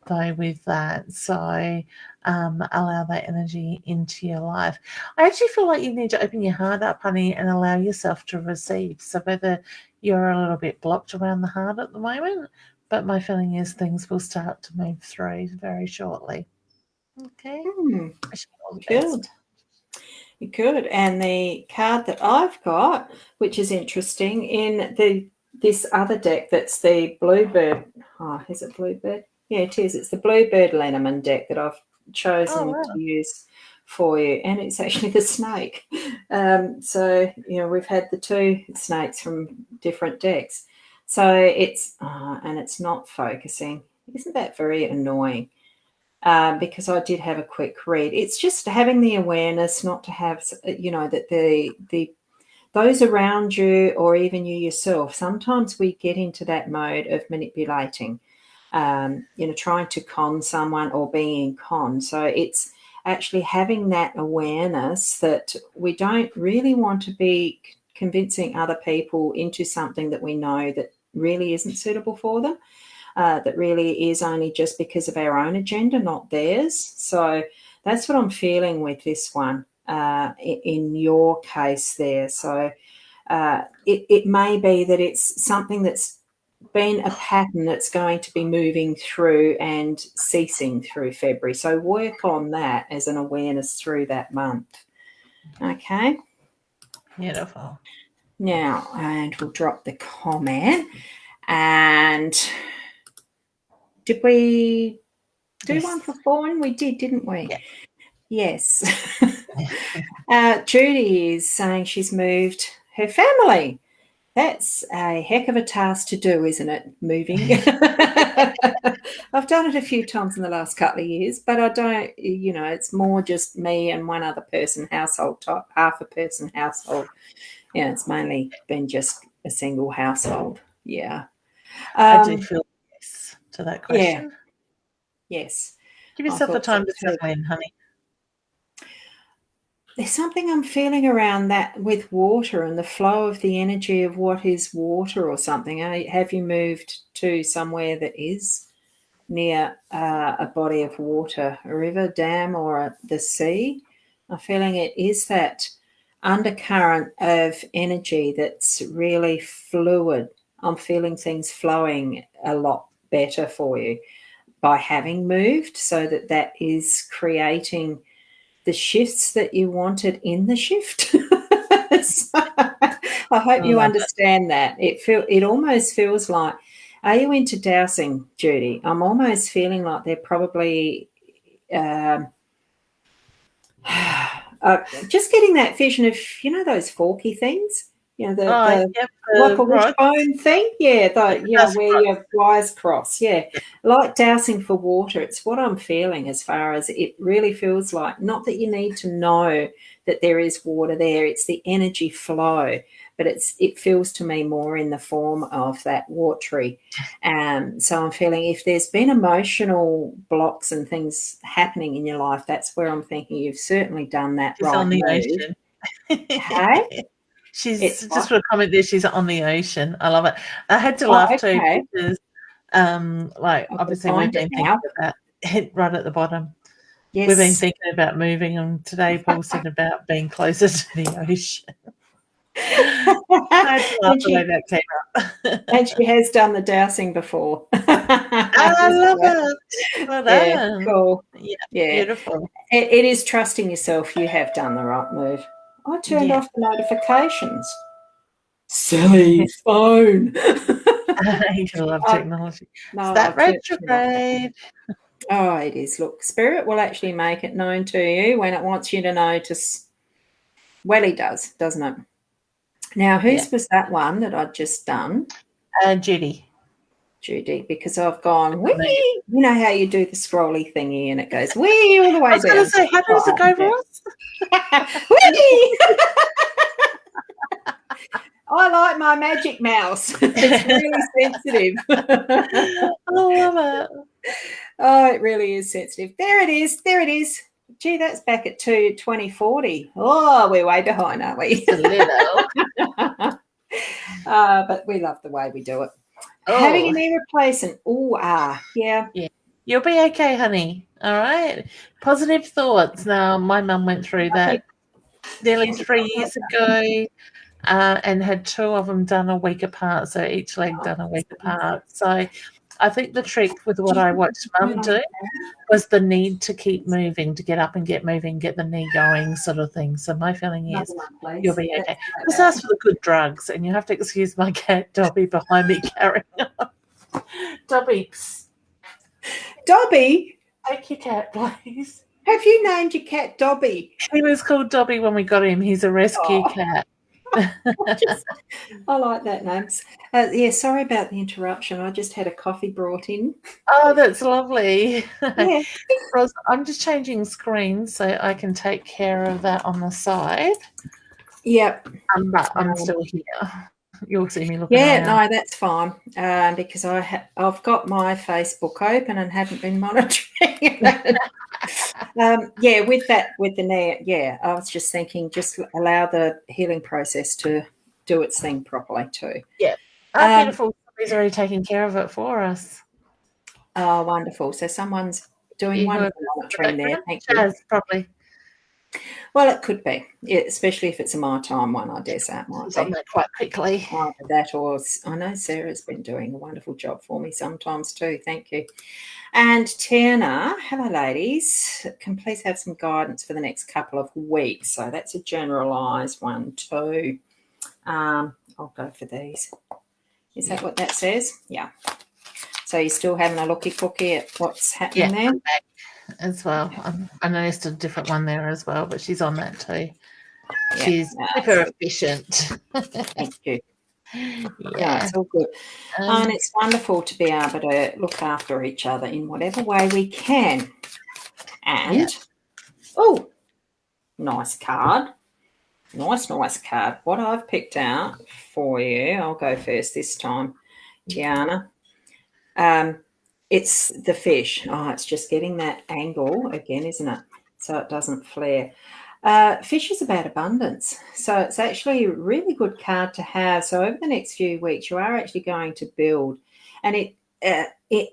though, with that, so allow that energy into your life. I actually feel like you need to open your heart up, honey, and allow yourself to receive. So whether you're a little bit blocked around the heart at the moment, but my feeling is things will start to move through very shortly. Okay. Wish you all the Good. best. You could. And the card that I've got, which is interesting, in this other deck that's the Bluebird. Oh, is it Bluebird? Yeah, it is. It's the Bluebird Lenormand deck that I've chosen wow. to use for you. And it's actually the snake. So, we've had the two snakes from different decks. So it's, and it's not focusing. Isn't that very annoying? Because I did have a quick read. It's just having the awareness not to have, that the those around you or even you yourself, sometimes we get into that mode of manipulating, trying to con someone or being in con. So it's actually having that awareness that we don't really want to be convincing other people into something that we know that really isn't suitable for them. That really is only just because of our own agenda, not theirs. So that's what I'm feeling with this one in your case there. So it may be that it's something that's been a pattern that's going to be moving through and ceasing through February. So work on that as an awareness through that month. Okay. Beautiful. Now, and we'll drop the comment. And did we do one for Fawn? We did, didn't we? Yeah. Yes. Judy is saying she's moved her family. That's a heck of a task to do, isn't it? Moving. I've done it a few times in the last couple of years, but I don't, it's more just me and one other person household type, half a person household. Yeah, it's mainly been just a single household. Yeah. I do feel yes to that question. Yeah. Yes. Give yourself a time to settle in, honey. There's something I'm feeling around that with water and the flow of the energy of what is water or something. Have you moved to somewhere that is near a body of water, a river, dam, or the sea? I'm feeling it is that undercurrent of energy that's really fluid. I'm feeling things flowing a lot better for you by having moved, so that is creating the shifts that you wanted in the shift. So, I hope you understand that. It almost feels like, are you into dowsing, Judy? I'm almost feeling like they're probably just getting that vision of, those forky things, the like a wishbone thing. Yeah, where your wires cross. Yeah, like dowsing for water. It's what I'm feeling as far as it really feels like. Not that you need to know that there is water there. It's the energy flow, but it feels to me more in the form of that watery. So I'm feeling if there's been emotional blocks and things happening in your life, that's where I'm thinking you've certainly done that She's right on the move. ocean. Hey? She's just for a comment there. She's on the ocean. I love it. I had to laugh too because, obviously we've been thinking about it right at the bottom. Yes. We've been thinking about moving, and today Paul said about being closer to the ocean. I had to laugh the way that came up. And she has done the dowsing before. I love it. Well done. Yeah, cool. Yeah, beautiful. It is trusting yourself. You have done the right move. I turned off the notifications. Silly phone. You love technology. No, is that retrograde? Oh, it is. Look, Spirit will actually make it known to you when it wants you to notice. Well, he does, doesn't it? Now, whose was that one that I'd just done? Judy. Judy, because I've gone, wee. You know how you do the scrolly thingy and it goes wee all the way I was down. going to say, how does it go, Ross? Wee! I like my magic mouse. It's really sensitive. I love it. Oh, it really is sensitive. There it is. There it is. Gee, that's back at 2040. Oh, we're way behind, aren't we? Just a little. But we love the way we do it. Having a knee replacement. Yeah. You'll be okay, honey. All right. Positive thoughts. Now, my mum went through that nearly 3 years ago and had 2 of them done a week apart. So each leg done a week apart. So I think the trick with what I watched mum do was the need to keep moving, to get up and get moving, get the knee going sort of thing. So my feeling is you'll be okay. Just ask for the good drugs, and you have to excuse my cat Dobby behind me carrying on. Dobby, psst. Dobby? Take your cat, please. Have you named your cat Dobby? He was called Dobby when we got him. He's a rescue cat. I like that name. Yeah, sorry about the interruption. I just had a coffee brought in. Oh, that's lovely. Yeah. Ros, I'm just changing screens so I can take care of that on the side. Yep. But I'm still here. You'll see me looking Yeah, around. no, that's fine because I've got my Facebook open and haven't been monitoring it. With the knee, I was just thinking, just allow the healing process to do its thing properly too. Yeah. Oh, beautiful. Somebody's already taking care of it for us. Oh, wonderful. So someone's doing wonderful monitoring there. Thank you. Probably. Well, it could be, especially if it's a my time one. I dare say it might be. On that quite quickly. Either that, or I know Sarah's been doing a wonderful job for me sometimes too. Thank you. And Tierna, hello, ladies. Can please have some guidance for the next couple of weeks. So that's a generalised one too. I'll go for these. Is that what that says? Yeah. So you're still having a looky-cooky at what's happening there? As well. I noticed a different one there as well, but she's on that too. Yeah, she's super efficient. Thank you. Yeah, it's all good. And it's wonderful to be able to look after each other in whatever way we can. And, nice card. Nice card. What I've picked out for you, I'll go first this time, Tiana. It's the fish. Oh, it's just getting that angle again, isn't it? So it doesn't flare. Fish is about abundance. So it's actually a really good card to have. So over the next few weeks, you are actually going to build. And it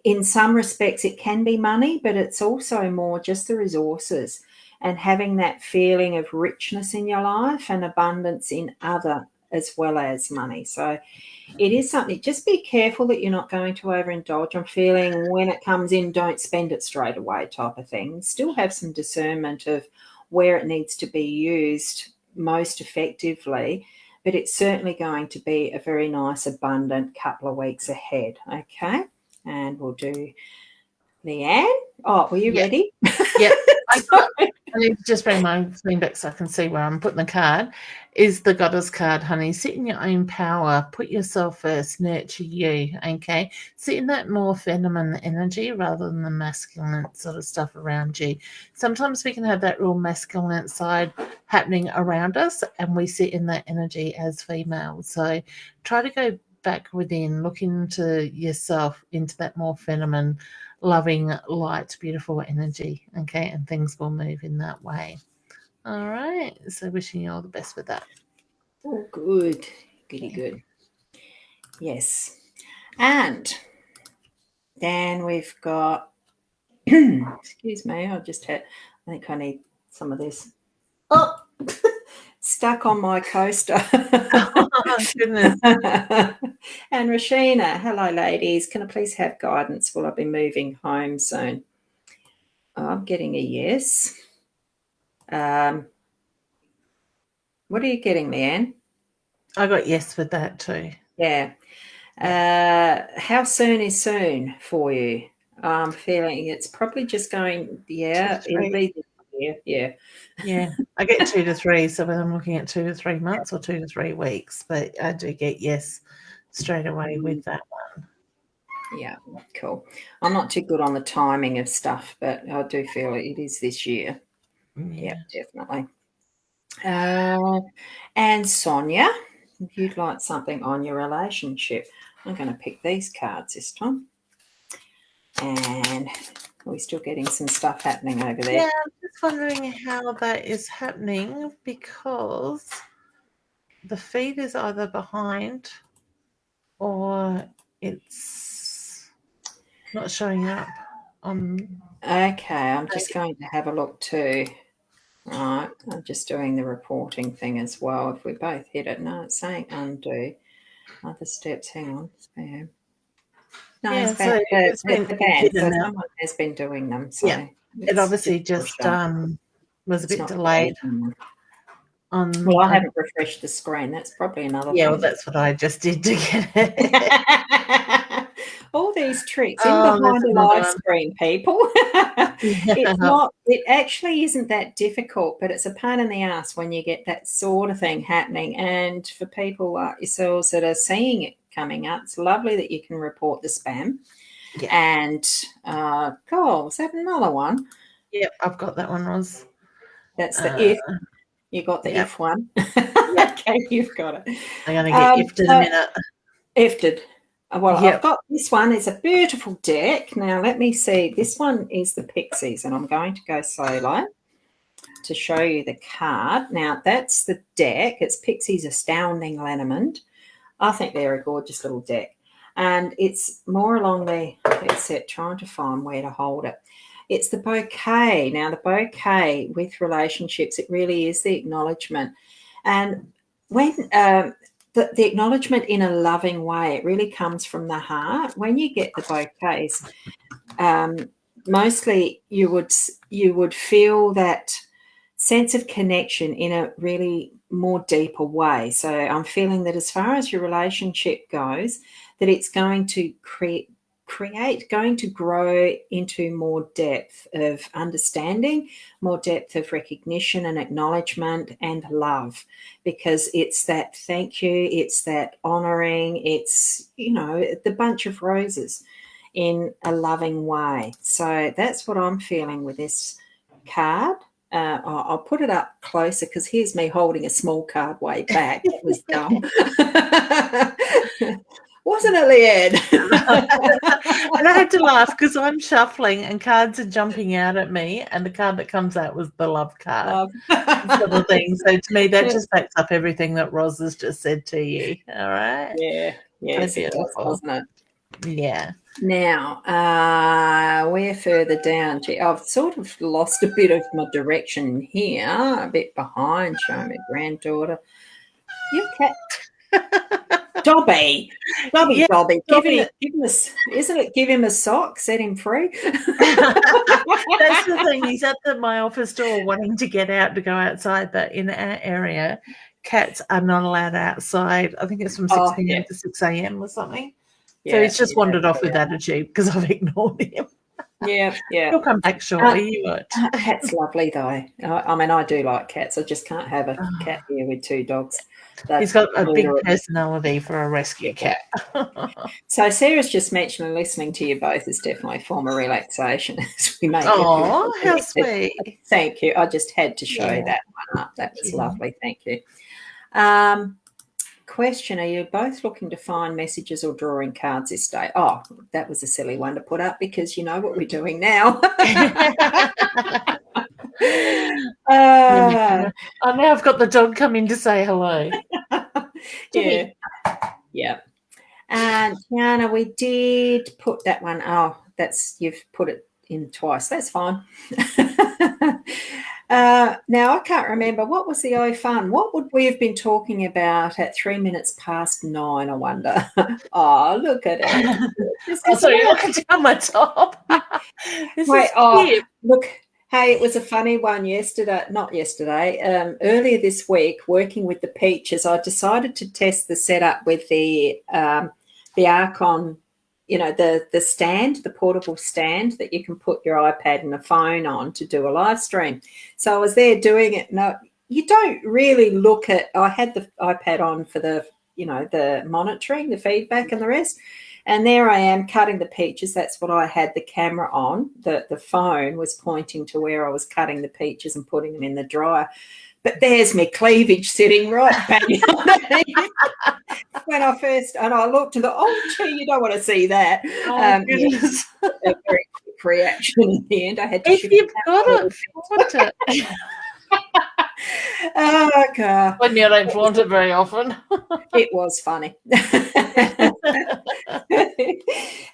in some respects, it can be money, but it's also more just the resources and having that feeling of richness in your life and abundance in other as well as money. So it is something, just be careful that you're not going to overindulge. I'm feeling when it comes in, don't spend it straight away type of thing. Still have some discernment of where it needs to be used most effectively, but it's certainly going to be a very nice, abundant couple of weeks ahead, okay? And we'll do Leanne. Oh, were you ready? Yep. I need to just bring my screen back so I can see where I'm putting the card. Is the Goddess card, honey. Sit in your own power. Put yourself first. Nurture you, okay? Sit in that more feminine energy rather than the masculine sort of stuff around you. Sometimes we can have that real masculine side happening around us, and we sit in that energy as females. So try to go back within, look into yourself, into that more feminine, loving, light, beautiful energy, okay? And things will move in that way. All right. So wishing you all the best with that. Oh, good. Goody good. Yes. And then we've got, excuse me, I think I need some of this. Oh, stuck on my coaster. Oh, goodness. And Rashina, hello, ladies. Can I please have guidance? Will I be moving home soon? Oh, I'm getting a yes. What are you getting, Leanne? I got yes with that too. Yeah. How soon is soon for you? I'm feeling it's probably just going, it'll be year. Yeah. Yeah, I get 2 to 3, so whether I'm looking at 2 to 3 months or 2 to 3 weeks, but I do get yes straight away with that one. Yeah, cool. I'm not too good on the timing of stuff, but I do feel it is this year. Yeah, definitely. And Sonia, if you'd like something on your relationship, I'm going to pick these cards this time. And we're still getting some stuff happening over there. Yeah, I'm just wondering how that is happening because the feed is either behind or it's not showing up on. Okay, I'm just going to have a look too. Right, I'm just doing the reporting thing as well. If we both hit it, no, it's saying undo. Other steps, hang on. Spam. No, Yeah, it's so back to it's been the band. hidden So now. someone has been doing them. So Yeah, it obviously just was a bit delayed on. Well, I haven't refreshed the screen. That's probably another Yeah, thing. well, that's what I just did to get it. All these tricks in Oh, behind there's the live another one. screen, people. It's not. It actually isn't that difficult, but it's a pain in the ass when you get that sort of thing happening. And for people like yourselves that are seeing it coming up, it's lovely that you can report the spam. Yeah. And cool. Is that another one? Yep, I've got that one, Ros. That's the if. You got the Yep. if one. Yep. Okay, you've got it. I'm going to get ifted in a minute. Ifted. Well, Yep. I've got this one. It's a beautiful deck. Now, let me see. This one is the Pixies, and I'm going to go solo to show you the card. Now, that's the deck. It's Pixies Astounding Liniment. I think they're a gorgeous little deck. And it's more along the headset, trying to find where to hold it. It's the bouquet. Now, the bouquet with relationships, it really is the acknowledgement. And when the acknowledgement in a loving way, it really comes from the heart. When you get the bouquets, mostly you would feel that sense of connection in a really more deeper way. So I'm feeling that as far as your relationship goes, that it's going to going to grow into more depth of understanding, more depth of recognition and acknowledgement and love, because it's that thank you, it's that honoring, it's, the bunch of roses in a loving way. So that's what I'm feeling with this card. I'll put it up closer because here's me holding a small card way back. That was dumb. Wasn't it, Leanne? And I had to laugh because I'm shuffling and cards are jumping out at me, and the card that comes out was the love card. Sort of thing. So to me, that just backs up everything that Ros has just said to you. All right. Yeah. Yes, it does, doesn't it? Yeah. Now, we're further down. Gee, I've sort of lost a bit of my direction here, a bit behind, showing my granddaughter. You cat. Dobby. Yeah, Dobby. Dobby. Isn't it give him a sock, set him free? That's the thing. He's at my office door wanting to get out to go outside, but in our area, cats are not allowed outside. I think it's from 6 p.m. to 6 a.m. or something. So he's just wandered off with attitude because I've ignored him. Yeah. He'll come back shortly. You won't. Cat's lovely, though. I mean, I do like cats. I just can't have a cat here with two dogs. He's got a big personality for a rescue cat. So Sarah's just mentioned listening to you both is definitely a form of relaxation. We make how sweet. Thank you. I just had to show that one up. That was lovely. Thank you. Question, are you both looking to find messages or drawing cards this day? Oh, that was a silly one to put up because you know what we're doing now. Now I've got the dog come in to say hello. Yeah. And Tiana, we did put that one. Oh, you've put it in twice. That's fine. Now I can't remember what was the fun. What would we have been talking about at 3 minutes past 9? I wonder. Oh, look at it. So you're looking down my top. Look. Hey, it was a funny one earlier this week, working with the Peaches. I decided to test the setup with the Archon the stand, the portable stand that you can put your iPad and a phone on to do a live stream. So I was there doing it. No, you don't really look at. I had the iPad on for the the monitoring, the feedback, and the rest. And there I am cutting the peaches. That's what I had the camera on. The phone was pointing to where I was cutting the peaches and putting them in the dryer. But there's my cleavage sitting right back underneath. When I first, and I looked and thought, oh, gee, you don't want to see that. Goodness. A very quick reaction in the end. I had to If you've got it, flaunt it. Oh, God. When you don't flaunt it very often. It was funny.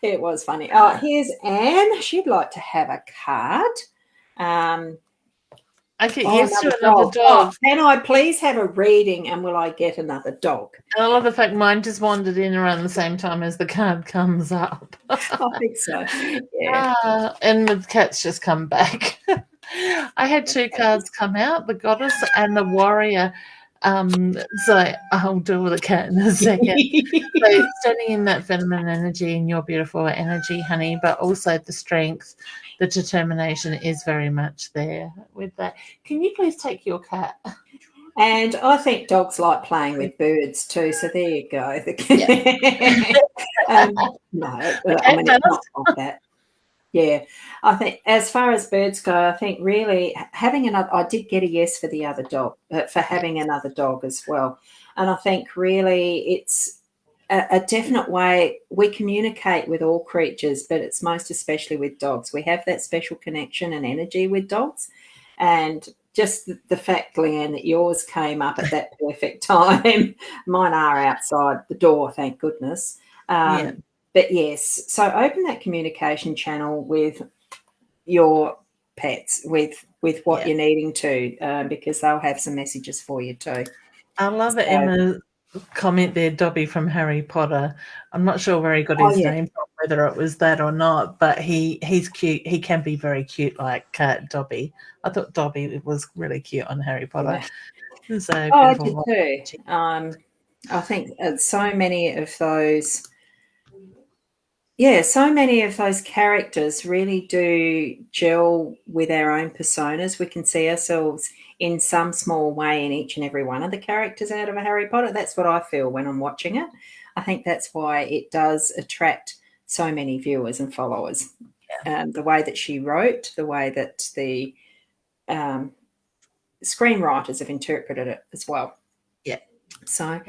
It was funny. Oh, here's Anne. She'd like to have a card. Okay, yes to another dog. Oh, can I please have a reading and will I get another dog? And I love the fact mine just wandered in around the same time as the card comes up. I think so. Yeah. And the cat's just come back. I had 2 cards come out, the Goddess and the Warrior. So I'll deal with the cat in a second. So standing in that feminine energy and your beautiful energy, honey, but also the strength, the determination is very much there with that. Can you please take your cat? And I think dogs like playing with birds too. So there you go. No, I mean, it's not like that. Yeah, I think as far as birds go, I think really having another, I did get a yes for the other dog, for having another dog as well. And I think really it's a definite way we communicate with all creatures, but it's most especially with dogs. We have that special connection and energy with dogs. And just the fact, Leanne, that yours came up at that perfect time. Mine are outside the door, thank goodness. Yeah. But yes, so open that communication channel with your pets, with what you're needing to, because they'll have some messages for you too. I love it, Emma's comment there, Dobby from Harry Potter. I'm not sure where he got his name from, whether it was that or not, but he's cute. He can be very cute, like Dobby. I thought Dobby was really cute on Harry Potter. Yeah. So I did too. I think so many of those. Yeah, so many of those characters really do gel with our own personas. We can see ourselves in some small way in each and every one of the characters out of a Harry Potter. That's what I feel when I'm watching it. I think that's why it does attract so many viewers and followers. The way that she wrote, the way that the screenwriters have interpreted it as well. Yeah. So,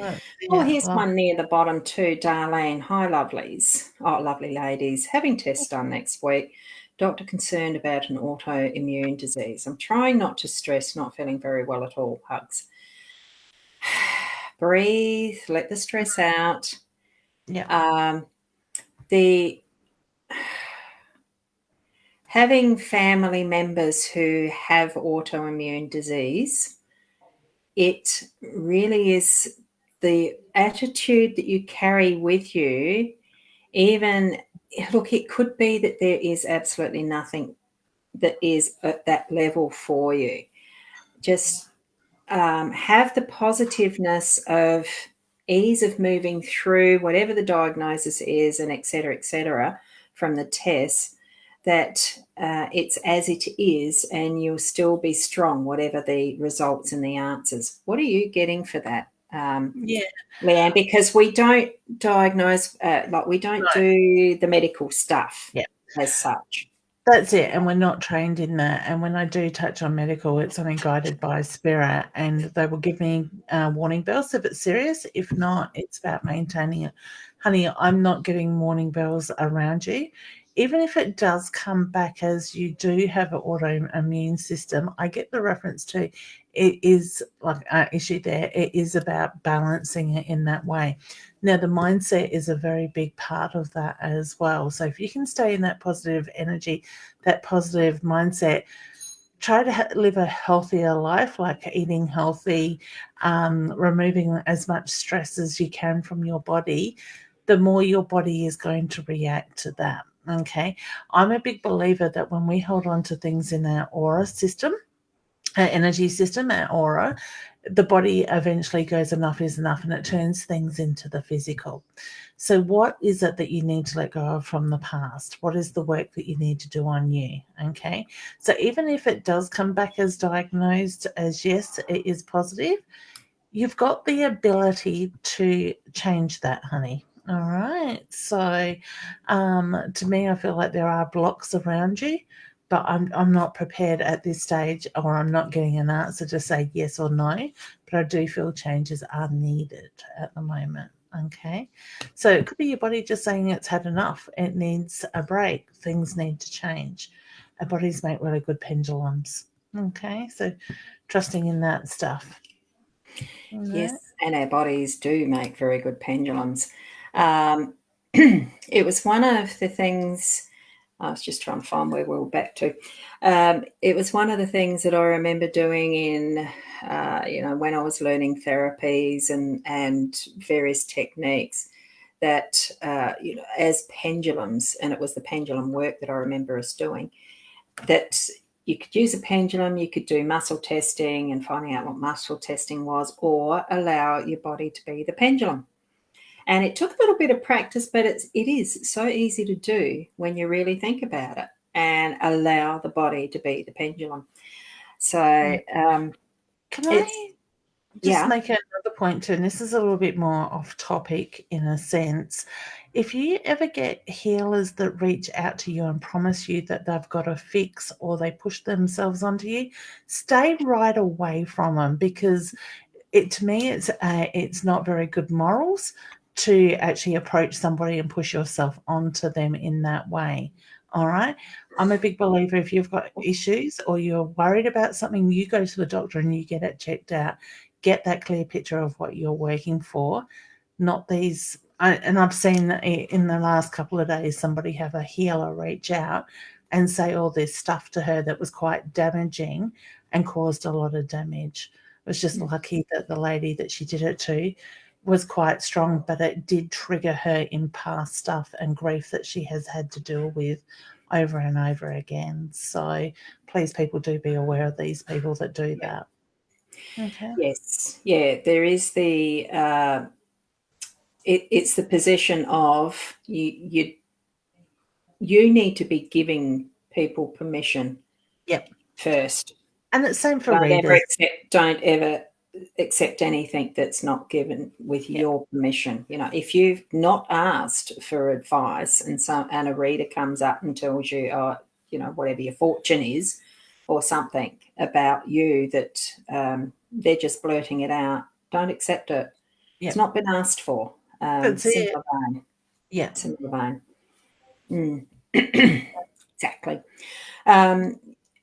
here's one near the bottom too, Darlene. Hi, lovelies. Oh, lovely ladies. Having tests done next week. Doctor concerned about an autoimmune disease. I'm trying not to stress, not feeling very well at all. Hugs. Breathe, let the stress out. Yeah. Having family members who have autoimmune disease, it really is the attitude that you carry with you. Even, look, it could be that there is absolutely nothing that is at that level for you. Just have the positiveness of ease of moving through whatever the diagnosis is, and et cetera, from the tests, that it's as it is and you'll still be strong, whatever the results and the answers. What are you getting for that, Leanne? Because we don't diagnose, we don't do the medical stuff as such. That's it, and we're not trained in that. And when I do touch on medical, it's only guided by spirit, and they will give me warning bells if it's serious. If not, it's about maintaining it. Honey, I'm not getting warning bells around you. Even if it does come back as you do have an autoimmune system, I get the reference to it is like an issue there. It is about balancing it in that way. Now, the mindset is a very big part of that as well. So if you can stay in that positive energy, that positive mindset, try to live a healthier life, like eating healthy, removing as much stress as you can from your body, the more your body is going to react to that. Okay, I'm a big believer that when we hold on to things in our aura system, our energy system, our aura, the body eventually goes enough is enough, and it turns things into the physical. So what is it that you need to let go of from the past? What is the work that you need to do on you? Okay. So even if it does come back as diagnosed as yes, it is positive, you've got the ability to change that, honey. All right. So to me, I feel like there are blocks around you, but I'm not prepared at this stage, or I'm not getting an answer to say yes or no. But I do feel changes are needed at the moment. Okay. So it could be your body just saying it's had enough. It needs a break. Things need to change. Our bodies make really good pendulums. Okay. So trusting in that stuff. Yes, and our bodies do make very good pendulums. It was one of the things, I was just trying to find where we were back to. It was one of the things that I remember doing in, when I was learning therapies and various techniques that, as pendulums, and it was the pendulum work that I remember us doing, that you could use a pendulum, you could do muscle testing and finding out what muscle testing was, or allow your body to be the pendulum. And it took a little bit of practice, but it is so easy to do when you really think about it and allow the body to be the pendulum. So can I just make another point too? And this is a little bit more off topic in a sense. If you ever get healers that reach out to you and promise you that they've got a fix, or they push themselves onto you, stay right away from them, because to me it's not very good morals to actually approach somebody and push yourself onto them in that way. All right. I'm a big believer, if you've got issues or you're worried about something, you go to the doctor and you get it checked out. Get that clear picture of what you're working for, not these. And I've seen in the last couple of days somebody have a healer reach out and say all this stuff to her that was quite damaging and caused a lot of damage. It was just lucky that the lady that she did it to was quite strong, but it did trigger her in past stuff and grief that she has had to deal with over and over again. So please, people, do be aware of these people that do that. Okay. Yes. Yeah, there is the it's the position of you need to be giving people permission. Yep. First. And it's same for readers. Don't ever accept anything that's not given with your permission. If you've not asked for advice and a reader comes up and tells you, whatever your fortune is or something about you that they're just blurting it out, don't accept it. Yep. It's not been asked for. That's it. Vein. Yeah. Similar vein. Exactly.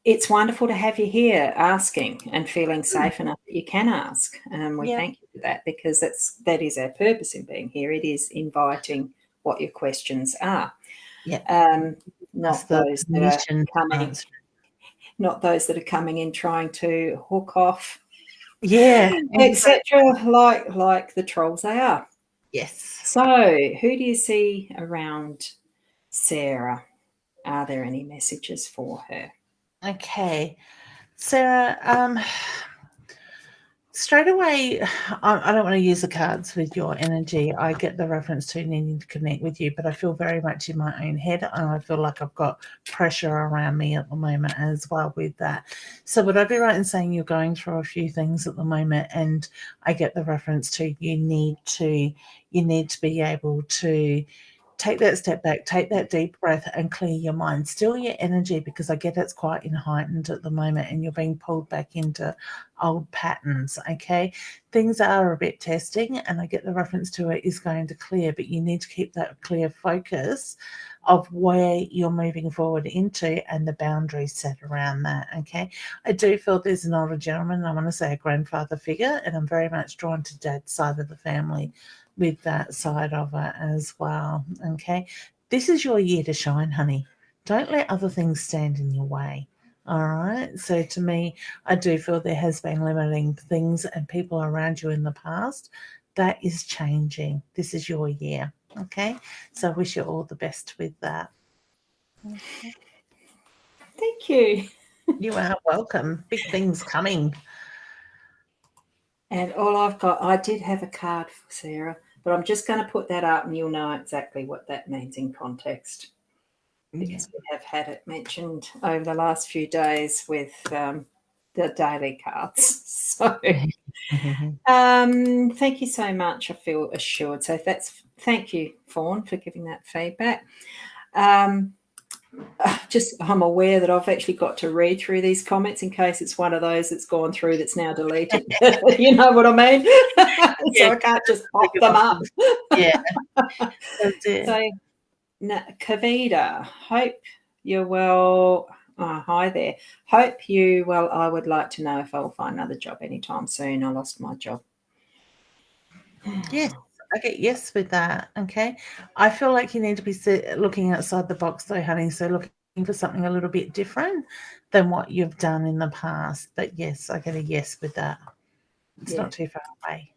It's wonderful to have you here asking and feeling safe enough that you can ask. We thank you for that, because that is our purpose in being here. It is inviting what your questions are. Yeah. Not those that are coming in trying to hook off. Yeah. Etc. Like the trolls they are. Yes. So who do you see around Sarah? Are there any messages for her? Okay, Sarah, straight away, I don't want to use the cards with your energy. I get the reference to needing to connect with you, but I feel very much in my own head, and I feel like I've got pressure around me at the moment as well with that. So would I be right in saying you're going through a few things at the moment, and I get the reference to you need to be able to take that step back, take that deep breath and clear your mind. Still your energy, because I get it's quite heightened at the moment and you're being pulled back into old patterns, okay? Things are a bit testing, and I get the reference to it is going to clear, but you need to keep that clear focus of where you're moving forward into and the boundaries set around that, okay? I do feel there's an older gentleman, I want to say a grandfather figure, and I'm very much drawn to Dad's side of the family with that side of it as well, okay? This is your year to shine, honey. Don't let other things stand in your way, all right? So to me, I do feel there has been limiting things and people around you in the past. That is changing. This is your year, okay? So I wish you all the best with that. Okay. Thank you. You are welcome. Big things coming. And all I've got, I did have a card for Sarah, but I'm just going to put that up and you'll know exactly what that means in context. Because we have had it mentioned over the last few days with the daily cards. So thank you so much. I feel assured. So thank you, Fawn, for giving that feedback. I'm aware that I've actually got to read through these comments in case it's one of those that's gone through that's now deleted. You know what I mean? So I can't just pop them up. Yeah. That's it. So, Kavita, hope you're well. Oh, hi there. Hope you well. I would like to know if I'll find another job anytime soon. I lost my job. Yes, I get yes with that. Okay. I feel like you need to be looking outside the box though, honey. So looking for something a little bit different than what you've done in the past. But yes, I get a yes with that. It's not too far away.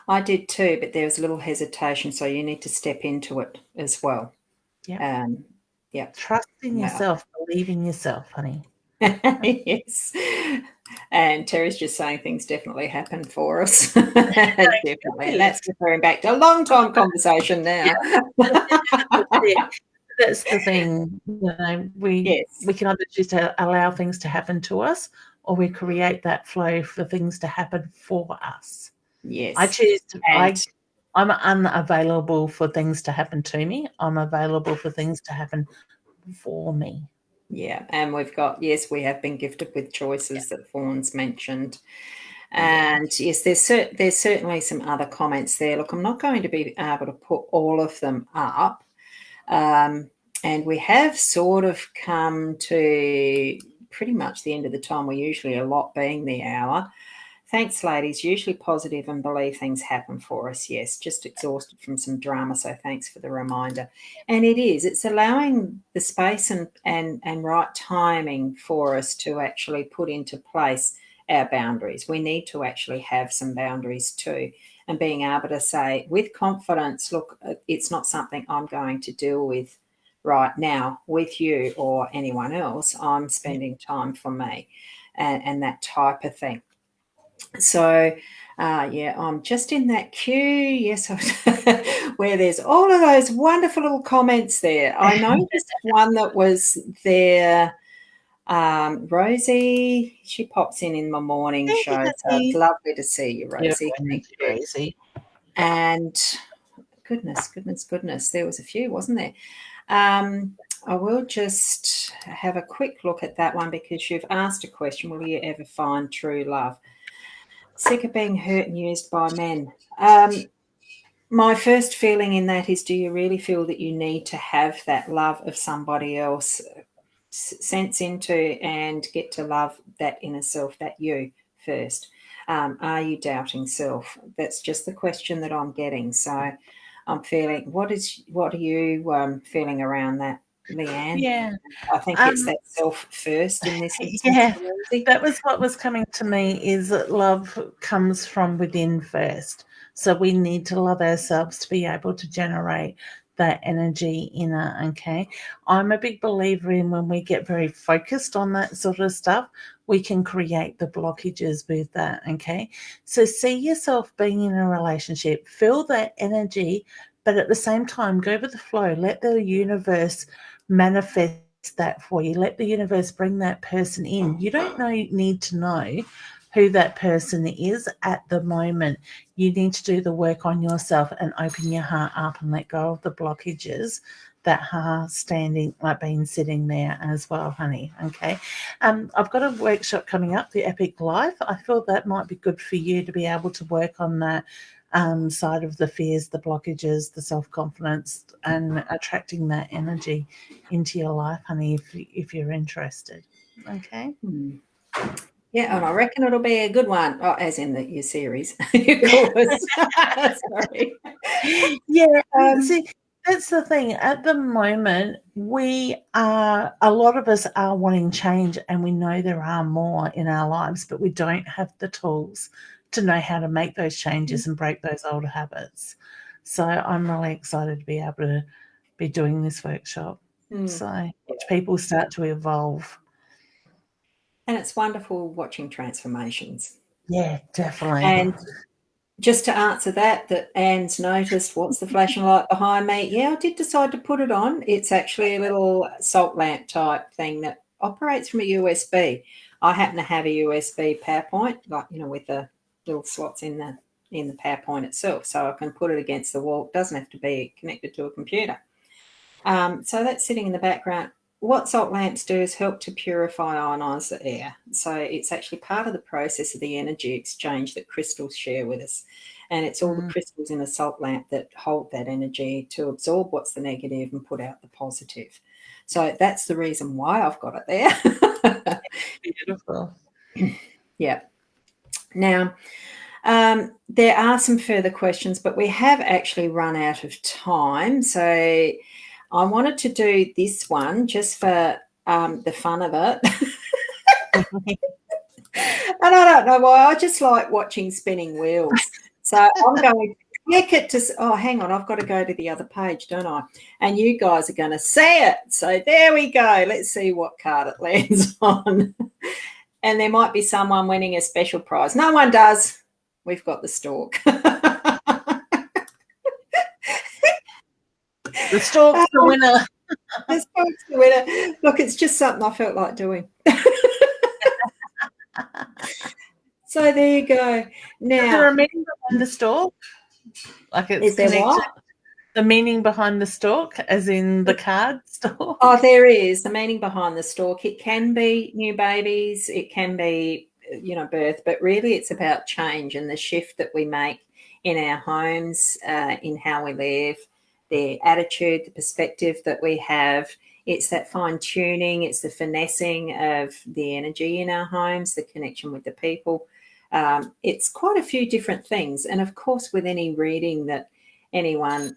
I did too, but there was a little hesitation. So you need to step into it as well. Yeah. Yeah. Trust in yourself, believe in yourself, honey. Yes. And Terry's just saying things definitely happen for us. Definitely. And that's referring back to a long time conversation now. That's the thing. You know, we can either choose to allow things to happen to us or we create that flow for things to happen for us. Yes. I choose to I'm unavailable for things to happen to me. I'm available for things to happen for me. Yeah, and we have been gifted with choices that Fawn's mentioned. And yes, there's certainly some other comments there. Look, I'm not going to be able to put all of them up. And we have sort of come to pretty much the end of the time. We're usually a lot being the hour. Thanks, ladies. Usually positive and believe things happen for us. Yes, just exhausted from some drama. So thanks for the reminder. And it's allowing the space and right timing for us to actually put into place our boundaries. We need to actually have some boundaries too. And being able to say with confidence, look, it's not something I'm going to deal with right now with you or anyone else. I'm spending time for me and that type of thing. So, I'm just in that queue. Yes, where there's all of those wonderful little comments there. I noticed one that was there. Rosie, she pops in my morning show. So it's lovely to see you, Rosie. Thank you, Rosie. And goodness, there was a few, wasn't there? I will just have a quick look at that one because you've asked a question. Will you ever find true love? Sick of being hurt and used by men. My first feeling in that is, do you really feel that you need to have that love of somebody else sense into and get to love that inner self, that you first? Are you doubting self? That's just the question that I'm getting. So I'm feeling, what are you feeling around that, Leanne? Yeah. I think it's that self first in this instance. Yeah, that was what was coming to me, is that love comes from within first. So we need to love ourselves to be able to generate that energy inner, okay? I'm a big believer in when we get very focused on that sort of stuff, we can create the blockages with that, okay? So see yourself being in a relationship, feel that energy, but at the same time, go with the flow. Let the universe manifest that for you. Let the universe bring that person in. You don't need to know who that person is at the moment. You need to do the work on yourself and open your heart up and let go of the blockages that are been sitting there as well, honey. Okay. I've got a workshop coming up, the Epic Life. I feel that might be good for you to be able to work on that side of the fears, the blockages, the self-confidence, and attracting that energy into your life, honey, if you're interested. Okay. Yeah, and I reckon it'll be a good one. Oh, as in your series. Sorry. Yeah. See, that's the thing. At the moment, a lot of us are wanting change, and we know there are more in our lives, but we don't have the tools to know how to make those changes and break those old habits. So I'm really excited to be able to be doing this workshop. So watch people start to evolve. And it's wonderful watching transformations. Yeah, definitely. And just to answer that Anne's noticed, what's the flashing light behind me? Yeah, I did decide to put it on. It's actually a little salt lamp type thing that operates from a USB. I happen to have a USB power point, like, with the little slots in the power point itself, so I can put it against the wall. It doesn't have to be connected to a computer. So that's sitting in the background. What salt lamps do is help to purify, ionise the air. So it's actually part of the process of the energy exchange that crystals share with us. And it's all the crystals in a salt lamp that hold that energy to absorb what's the negative and put out the positive. So that's the reason why I've got it there. Beautiful. Yeah. Now, there are some further questions, but we have actually run out of time. So I wanted to do this one just for the fun of it. And I don't know why. I just like watching spinning wheels. So I'm going to click it to – oh, hang on. I've got to go to the other page, don't I? And you guys are going to see it. So there we go. Let's see what card it lands on. And there might be someone winning a special prize. No one does. We've got the stork. The stork's the winner. The stork's the winner. Look, it's just something I felt like doing. So there you go. Now, is there a meaning behind the stork? Like it's is there connected. what? The meaning behind the stork, as in the card stork? Oh, there is the meaning behind the stork. It can be new babies. It can be, birth. But really it's about change and the shift that we make in our homes, in how we live, the attitude, the perspective that we have. It's that fine-tuning. It's the finessing of the energy in our homes, the connection with the people. It's quite a few different things. And, of course, with any reading that anyone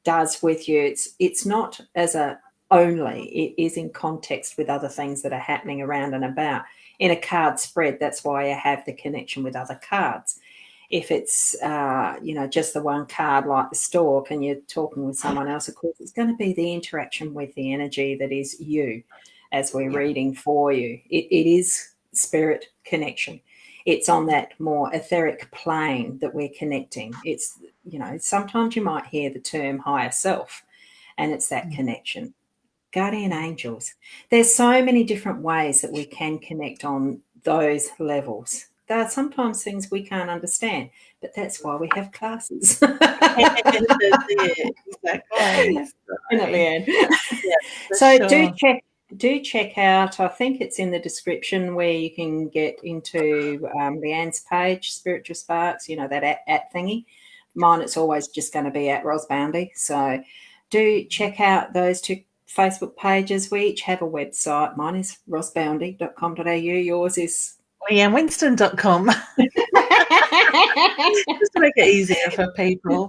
does with you, it's not as a only. It is in context with other things that are happening around and about. In a card spread, that's why I have the connection with other cards. If it's, just the one card like the stork and you're talking with someone else, of course, it's going to be the interaction with the energy that is you as we're reading for you. It is spirit connection. It's on that more etheric plane that we're connecting. It's, sometimes you might hear the term higher self, and it's that connection. Guardian angels. There's so many different ways that we can connect on those levels. There are sometimes things we can't understand, but that's why we have classes. Exactly. Leanne. Yeah, so sure. do check out, I think it's in the description where you can get into Leanne's page, Spiritual Sparks, that at thingy. Mine, it's always just going to be at Ros Boundy. So do check out those two Facebook pages. We each have a website. Mine is rosboundy.com.au. Yours is LeanneWinston.com. Just to make it easier for people.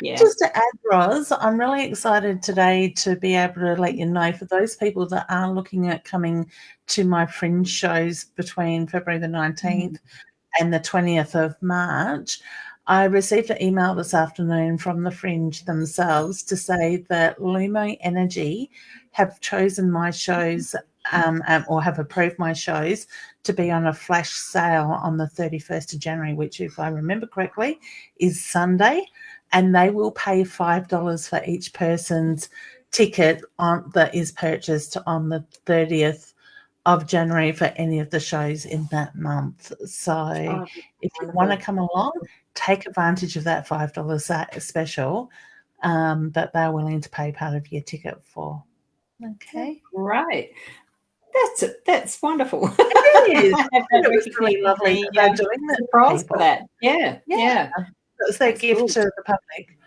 Just to add, Ros, I'm really excited today to be able to let you know, for those people that are looking at coming to my fringe shows between February the 19th and the 20th of March, I received an email this afternoon from the fringe themselves to say that Lumo Energy have chosen my shows or have approved my shows to be on a flash sale on the 31st of January, which, if I remember correctly, is Sunday, and they will pay $5 for each person's ticket that is purchased on the 30th of January for any of the shows in that month. So if you want to come along, take advantage of that $5 special that they're willing to pay part of your ticket for. Okay. Right. That's wonderful. It is. It was really lovely that they're doing that for people. For that. Yeah. It's their gift to the public.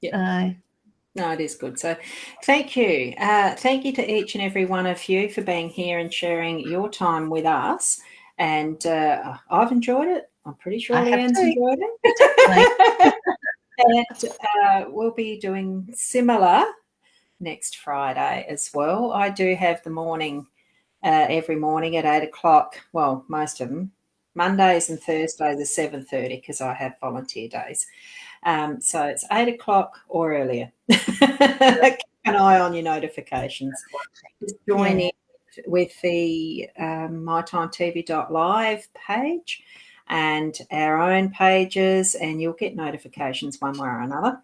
Yeah. No, it is good. So thank you. Thank you to each and every one of you for being here and sharing your time with us. And I've enjoyed it. I'm pretty sure Leanne's enjoyed it. And we'll be doing similar next Friday as well. I do have the morning every morning at 8 o'clock. Well, most of them. Mondays and Thursdays are 7:30 because I have volunteer days. So it's 8 o'clock or earlier. Keep an eye on your notifications. Just join in with the mytimetv.live page and our own pages, and you'll get notifications one way or another.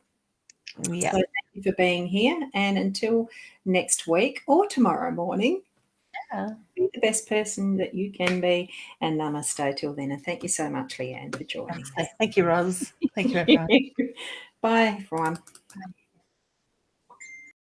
Yeah. So thank you for being here, and until next week or tomorrow morning, be the best person that you can be, and namaste till then. And thank you so much, Leanne, for joining us. Thank you, Ros. Thank you, everyone. Bye, everyone.